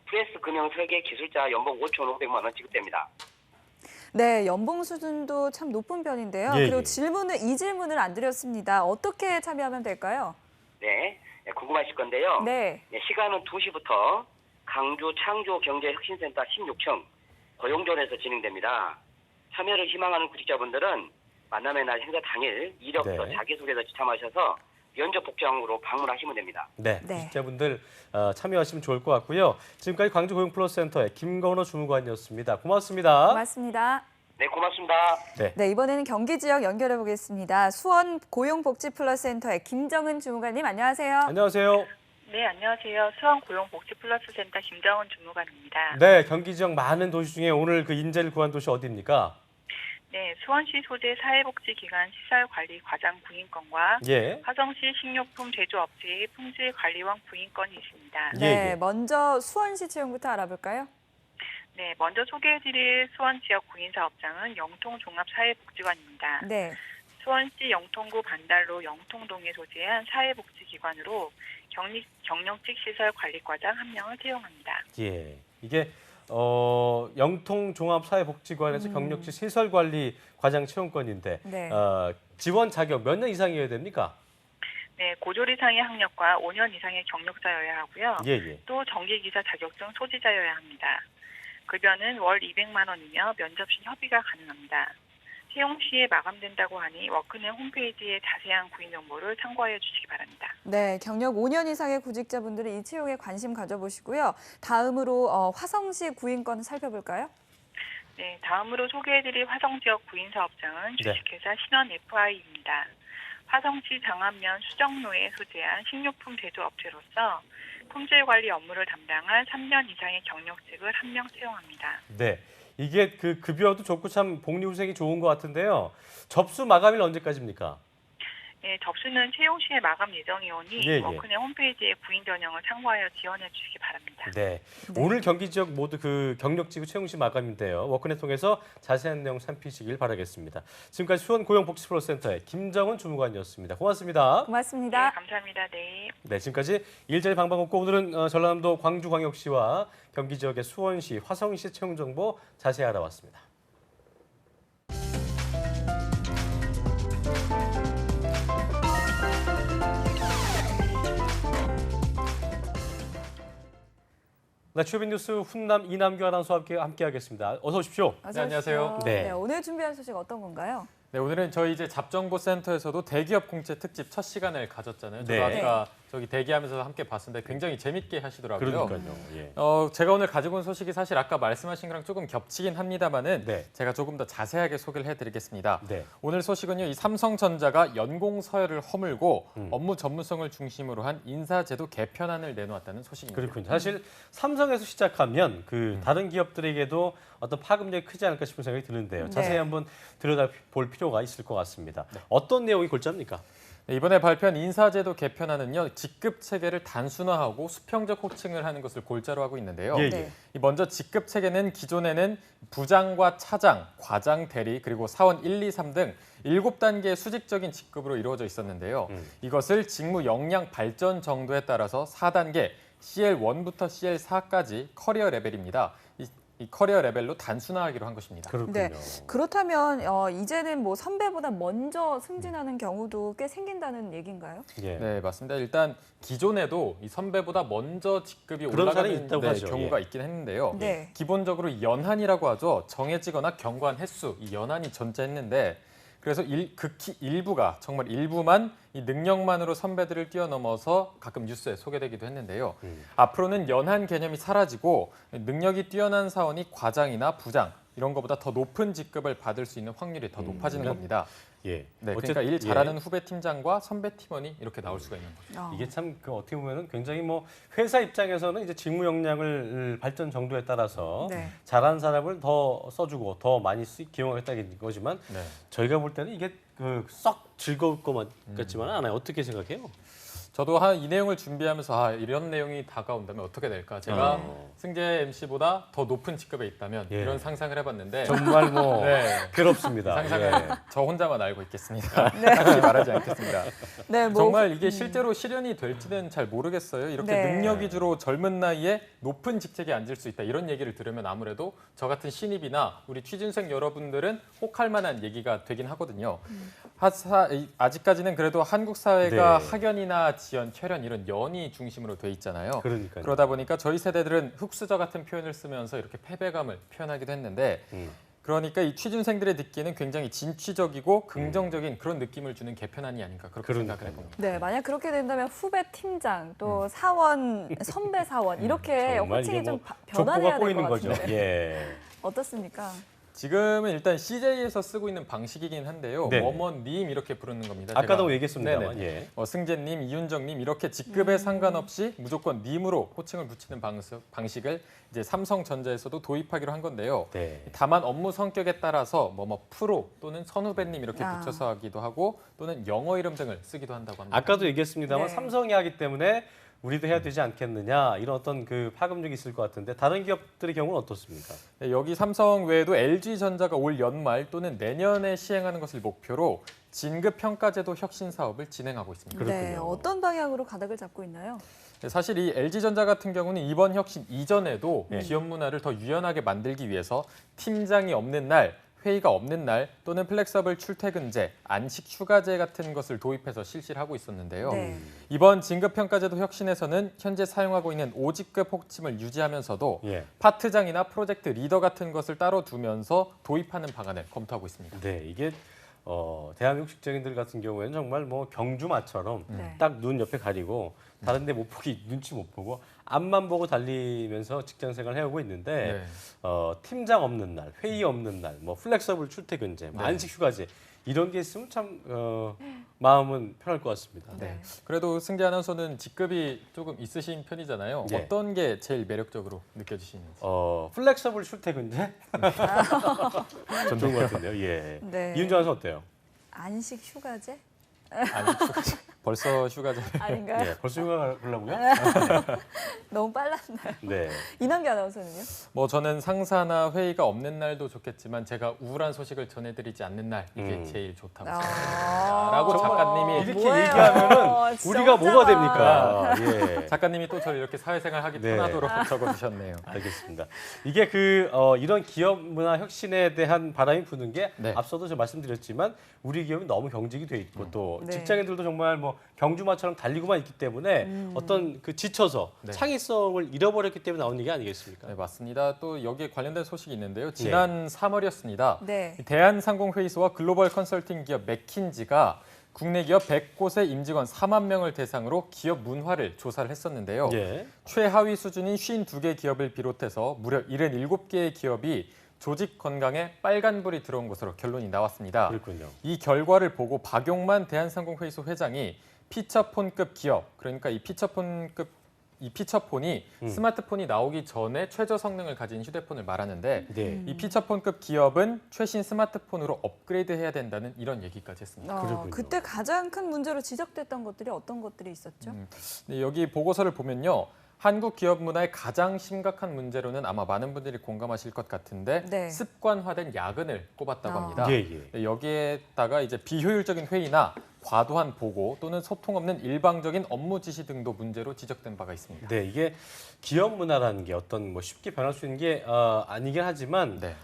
프레스 금융 설계 기술자 연봉 5,500만 원 지급됩니다. 네, 연봉 수준도 참 높은 편인데요. 예, 그리고 예. 이 질문을 안 드렸습니다. 어떻게 참여하면 될까요? 네, 궁금하실 건데요. 네. 시간은 2시부터 강주 창조경제혁신센터 16층 고용존에서 진행됩니다. 참여를 희망하는 구직자분들은 만남의 날 행사 당일 이력서 네. 자기소개서 지참하셔서 면접 복장으로 방문하시면 됩니다. 네, 네. 구직자분들 참여하시면 좋을 것 같고요. 지금까지 광주고용플러스센터의 김건호 주무관이었습니다. 고맙습니다. 고맙습니다. 네, 고맙습니다. 네, 이번에는 경기 지역 연결해 보겠습니다. 수원 고용복지플러스센터의 김정은 주무관님, 안녕하세요. 안녕하세요. 네, 안녕하세요. 수원고용복지플러스센터 김정은 주무관입니다. 네, 경기 지역 많은 도시 중에 오늘 그 인재를 구한 도시 어디입니까? 네, 수원시 소재 사회복지기관 시설관리과장 구인권과 예. 화성시 식료품 제조업체의 품질관리원 구인권이 있습니다. 예, 네, 예. 먼저 수원시 채용부터 알아볼까요? 네, 먼저 소개해드릴 수원 지역 구인사업장은 영통종합사회복지관입니다. 네. 수원시 영통구 반달로 영통동에 소재한 사회복지기관으로 경력직 시설관리과장 1명을 채용합니다. 예. 이게 영통종합사회복지관에서 경력직 시설관리 과장 채용권인데 네. 지원 자격 몇 년 이상이어야 됩니까? 네, 고졸 이상의 학력과 5년 이상의 경력자여야 하고요. 예, 예. 또 전기기사 자격증 소지자여야 합니다. 급여는 월 200만 원이며 면접 시 협의가 가능합니다. 채용 시에 마감된다고 하니 워크넷 홈페이지의 자세한 구인 정보를 참고해 주시기 바랍니다. 네, 경력 5년 이상의 구직자분들은 이 채용에 관심 가져보시고요. 다음으로 화성시 구인권 살펴볼까요? 네, 다음으로 소개해드릴 화성지역 구인사업장은 네. 주식회사 신원 FI입니다. 화성시 장안면 수정로에 소재한 식료품 제조업체로서 품질관리 업무를 담당할 3년 이상의 경력직을 1명 채용합니다. 네. 이게 그 급여도 좋고 참 복리 후생이 좋은 것 같은데요. 접수 마감일 언제까지입니까? 네, 접수는 채용 시에 마감 예정이 오니 예, 예. 워크넷 홈페이지의 구인 전형을 참고하여 지원해 주시기 바랍니다. 네. 오늘 경기 지역 모두 그 경력지구 채용시 마감인데요. 워크넷 통해서 자세한 내용 살피시길 바라겠습니다. 지금까지 수원고용복지플러스센터의 김정은 주무관이었습니다. 고맙습니다. 네, 고맙습니다. 감사합니다. 네. 네, 지금까지 일자리 방방곡곡 오늘은 전라남도 광주광역시와 경기 지역의 수원시, 화성시 채용 정보 자세히 알아봤습니다. 네, 주빈 뉴스 훈남 이남규 아나운서와 함께하겠습니다. 어서 오십시오. 어서 안녕하세요. 오십시오. 네. 네, 오늘 준비한 소식 어떤 건가요? 네, 오늘은 저희 이제 잡정보센터에서도 대기업 공채 특집 첫 시간을 가졌잖아요. 저도 네. 아까 저기 대기하면서 함께 봤는데 굉장히 재밌게 하시더라고요. 그러니까요. 예. 제가 오늘 가지고 온 소식이 사실 아까 말씀하신 거랑 조금 겹치긴 합니다만은 네. 제가 조금 더 자세하게 소개를 해드리겠습니다. 네. 오늘 소식은요, 이 삼성전자가 연공 서열을 허물고 업무 전문성을 중심으로 한 인사제도 개편안을 내놓았다는 소식입니다. 그렇군요. 사실 삼성에서 시작하면 그 다른 기업들에게도 어떤 파급력이 크지 않을까 싶은 생각이 드는데요. 자세히 네. 한번 들여다볼 필요가 있을 것 같습니다. 어떤 내용이 골자입니까? 네, 이번에 발표한 인사제도 개편안은요, 직급 체계를 단순화하고 수평적 호칭을 하는 것을 골자로 하고 있는데요. 예, 예. 네. 이 먼저 직급 체계는 기존에는 부장과 차장, 과장, 대리, 그리고 사원 1, 2, 3 등 7단계의 수직적인 직급으로 이루어져 있었는데요. 이것을 직무 역량 발전 정도에 따라서 4단계, CL1부터 CL4까지 커리어 레벨입니다. 이 커리어 레벨로 단순화하기로 한 것입니다. 그렇군요. 네. 그렇다면 이제는 뭐 선배보다 먼저 승진하는 경우도 꽤 생긴다는 얘기인가요? 예. 네, 맞습니다. 일단 기존에도 이 선배보다 먼저 직급이 그런 사람이 올라가는 있다고 하죠. 경우가 예. 있긴 했는데요. 네. 기본적으로 연한이라고 하죠. 정해지거나 경과한 횟수, 이 연한이 존재했는데 그래서 극히 일부가 정말 일부만 이 능력만으로 선배들을 뛰어넘어서 가끔 뉴스에 소개되기도 했는데요. 앞으로는 연한 개념이 사라지고 능력이 뛰어난 사원이 과장이나 부장 이런 것보다 더 높은 직급을 받을 수 있는 확률이 더 높아지는 겁니다. 예. 네, 어쨌든, 그러니까 일 잘하는 후배 팀장과 선배 팀원이 이렇게 나올 수가 있는 거죠. 이게 참 그 어떻게 보면은 굉장히 뭐 회사 입장에서는 이제 직무 역량을 발전 정도에 따라서 네. 잘하는 사람을 더 써주고 더 많이 기용하겠다는 거지만 네. 저희가 볼 때는 이게 그 썩 즐거울 것 같지만은 않아요. 어떻게 생각해요? 저도 이 내용을 준비하면서 이런 내용이 다가온다면 어떻게 될까? 제가 승재 MC보다 더 높은 직급에 있다면 예. 이런 상상을 해봤는데 정말 뭐 네. 괴롭습니다. 상상을 예. 저 혼자만 알고 있겠습니다. 딱히 말하지 않겠습니다. 네, 뭐 정말 이게 실제로 실현이 될지는 잘 모르겠어요. 이렇게 네. 능력 위주로 젊은 나이에 높은 직책에 앉을 수 있다. 이런 얘기를 들으면 아무래도 저 같은 신입이나 우리 취준생 여러분들은 혹할 만한 얘기가 되긴 하거든요. 아직까지는 그래도 한국 사회가 네. 학연이나 지연, 혈연 이런 연이 중심으로 돼 있잖아요. 그러니까요. 그러다 보니까 저희 세대들은 흑수저 같은 표현을 쓰면서 이렇게 패배감을 표현하기도 했는데 그러니까 이 취준생들의 듣기에는 굉장히 진취적이고 긍정적인 그런 느낌을 주는 개편안이 아닌가 그렇게 생각을 해봅니다. 네, 만약 그렇게 된다면 후배 팀장 또 사원, 선배 사원 이렇게 정말 호칭이 이게 좀 뭐 변화해야 족보가 될 꼬이는 것 거죠. 같은데 예. 어떻습니까? 지금은 일단 CJ에서 쓰고 있는 방식이긴 한데요. 네네. 뭐뭐님 이렇게 부르는 겁니다. 아까도 제가. 얘기했습니다만. 네네. 예. 승재님, 이윤정님 이렇게 직급에 상관없이 무조건 님으로 호칭을 붙이는 방식을 이제 삼성전자에서도 도입하기로 한 건데요. 네. 다만 업무 성격에 따라서 뭐 프로 또는 선후배님 이렇게 아. 붙여서 하기도 하고 또는 영어 이름 등을 쓰기도 한다고 합니다. 아까도 얘기했습니다만 네. 삼성이 하기 때문에 우리도 해야 되지 않겠느냐 이런 어떤 그 파급력이 있을 것 같은데 다른 기업들의 경우는 어떻습니까? 네, 여기 삼성 외에도 LG전자가 올 연말 또는 내년에 시행하는 것을 목표로 진급 평가제도 혁신 사업을 진행하고 있습니다. 네, 그렇군요. 어떤 방향으로 가닥을 잡고 있나요? 네, 사실 이 LG전자 같은 경우는 이번 혁신 이전에도 네. 기업 문화를 더 유연하게 만들기 위해서 팀장이 없는 날, 회의가 없는 날 또는 플렉서블 출퇴근제, 안식 휴가제 같은 것을 도입해서 실시를 하고 있었는데요. 네. 이번 진급평가제도 혁신에서는 현재 사용하고 있는 5직급 호칭을 유지하면서도 예. 파트장이나 프로젝트 리더 같은 것을 따로 두면서 도입하는 방안을 검토하고 있습니다. 네, 이게 대한민국 직장인들 같은 경우에는 정말 뭐 경주마처럼 네. 딱 눈 옆에 가리고 다른 데 못 보기 눈치 못 보고 앞만 보고 달리면서 직장 생활을 해오고 있는데 팀장 없는 날, 회의 없는 날, 뭐 플렉서블 출퇴근제, 뭐 네. 안식 휴가제 이런 게 있으면 참 마음은 편할 것 같습니다. 네. 그래도 승재 아나운서는 직급이 조금 있으신 편이잖아요. 네. 어떤 게 제일 매력적으로 느껴지시는지. 플렉서블 출퇴근제 좋은 것 같은데요. 예. 네. 이윤정 아나운서 어때요? 안식 휴가제? 안식 휴가제. 벌써 휴가제. 아닌가요? 예, 벌써 휴가 가려고요? 너무 빨랐나요? 네. 이남기 아나운서는요? 뭐 저는 상사나 회의가 없는 날도 좋겠지만 제가 우울한 소식을 전해드리지 않는 날 이게 제일 좋다고 생각합니다. 라고 작가님이 이렇게 뭐예요? 얘기하면은 진짜 우리가 뭐가 없잖아. 됩니까? 예. 작가님이 또 저를 이렇게 사회생활하기 네. 편하도록 적어주셨네요. 알겠습니다. 이게 이런 기업 문화 혁신에 대한 바람이 부는 게 네. 앞서도 제가 말씀드렸지만 우리 기업이 너무 경직이 돼 있고 또 네. 직장인들도 정말 뭐 경주마처럼 달리고만 있기 때문에 어떤 그 지쳐서 네. 창의성을 잃어버렸기 때문에 나온 얘기 아니겠습니까? 네, 맞습니다. 또 여기에 관련된 소식이 있는데요. 지난 3월이었습니다. 네. 대한상공회의소와 글로벌 컨설팅 기업 맥킨지가 국내 기업 100곳의 임직원 4만 명을 대상으로 기업 문화를 조사를 했었는데요. 예. 최하위 수준인 52개 기업을 비롯해서 무려 77개의 기업이 조직 건강에 빨간불이 들어온 것으로 결론이 나왔습니다. 그렇군요. 이 결과를 보고 박용만 대한상공회의소 회장이 피처폰급 기업, 그러니까 이 피처폰이 스마트폰이 나오기 전에 최저 성능을 가진 휴대폰을 말하는데 네. 이 피처폰급 기업은 최신 스마트폰으로 업그레이드해야 된다는 이런 얘기까지 했습니다. 그렇군요. 그때 가장 큰 문제로 지적됐던 것들이 어떤 것들이 있었죠? 네, 여기 보고서를 보면요. 한국 기업 문화의 가장 심각한 문제로는 아마 많은 분들이 공감하실 것 같은데 네. 습관화된 야근을 꼽았다고 합니다. 예, 예. 네, 여기에다가 이제 비효율적인 회의나 과도한 보고 또는 소통 없는 일방적인 업무 지시 등도 문제로 지적된 바가 있습니다. 네, 이게 기업 문화라는 게 어떤 뭐 쉽게 변할 수 있는 게 아니긴 하지만 네.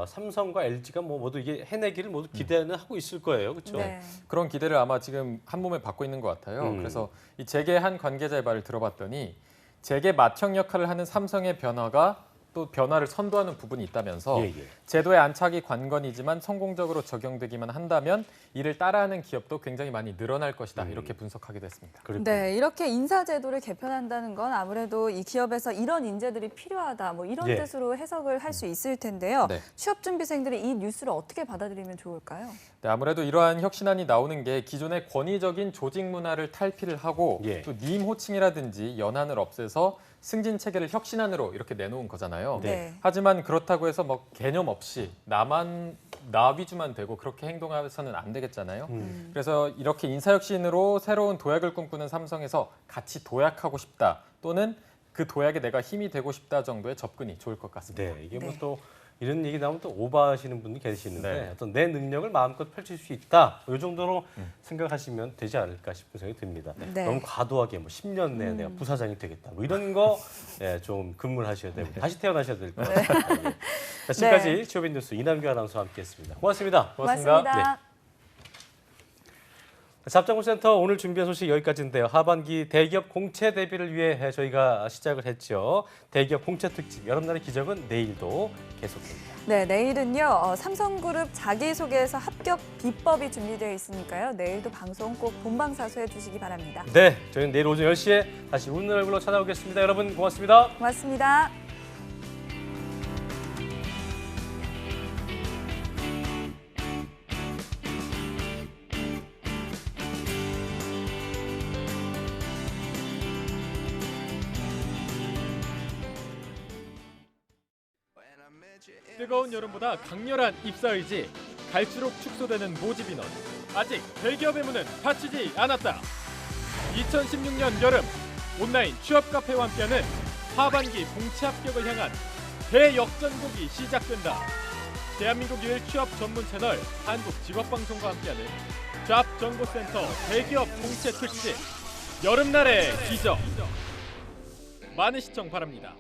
삼성과 LG가 뭐 모두 이게 해내기를 모두 기대는 하고 있을 거예요, 그렇죠? 네. 그런 기대를 아마 지금 한 몸에 받고 있는 것 같아요. 그래서 이 재계 한 관계자의 말을 들어봤더니 재계 맏형 역할을 하는 삼성의 변화가 또 변화를 선도하는 부분이 있다면서 예, 예. 제도의 안착이 관건이지만 성공적으로 적용되기만 한다면 이를 따라하는 기업도 굉장히 많이 늘어날 것이다. 이렇게 분석하기도 했습니다. 그렇군요. 네, 이렇게 인사제도를 개편한다는 건 아무래도 이 기업에서 이런 인재들이 필요하다, 뭐 이런 예. 뜻으로 해석을 할 수 있을 텐데요. 네. 취업준비생들이 이 뉴스를 어떻게 받아들이면 좋을까요? 네, 네, 아무래도 이러한 혁신안이 나오는 게 기존의 권위적인 조직 문화를 탈피를 하고 예. 또 님 호칭이라든지 연한을 없애서 승진 체계를 혁신안으로 이렇게 내놓은 거잖아요. 네. 하지만 그렇다고 해서 뭐 개념 없이 나 위주만 되고 그렇게 행동해서는 안 되겠잖아요. 그래서 이렇게 인사혁신으로 새로운 도약을 꿈꾸는 삼성에서 같이 도약하고 싶다 또는 그 도약에 내가 힘이 되고 싶다 정도의 접근이 좋을 것 같습니다. 네, 이게 뭐 네. 또 이런 얘기 나오면 또 오버하시는 분이 계시는데 네. 어떤 내 능력을 마음껏 펼칠 수 있다. 이 정도로 생각하시면 되지 않을까 싶은 생각이 듭니다. 네. 너무 과도하게 뭐 10년 내에 내가 부사장이 되겠다. 뭐 이런 거 좀 근무를 하셔야 되고 다시 태어나셔야 될 것 같아요. 자, 지금까지 취업인 뉴스 이남규 아나운서와 함께했습니다. 고맙습니다. 고맙습니다. 잡장구센터 오늘 준비한 소식 여기까지인데요. 하반기 대기업 공채 대비를 위해 저희가 시작을 했죠. 대기업 공채 특집 여름날의 기적은 내일도 계속됩니다. 네, 내일은요. 삼성그룹 자기소개서 합격 비법이 준비되어 있으니까요. 내일도 방송 꼭 본방사수해 주시기 바랍니다. 네, 저희는 내일 오전 10시에 다시 웃는 얼굴로 찾아오겠습니다. 여러분 고맙습니다. 고맙습니다. 뜨거운 여름보다 강렬한 입사 의지, 갈수록 축소되는 모집 인원. 아직 대기업의 문은 닫히지 않았다. 2016년 여름 온라인 취업 카페와 함께하는 하반기 공채 합격을 향한 대역전곡이 시작된다. 대한민국 유일 취업 전문 채널 한국직업방송과 함께하는 잡정보센터 대기업 공채 특집 여름날의 기적. 많은 시청 바랍니다.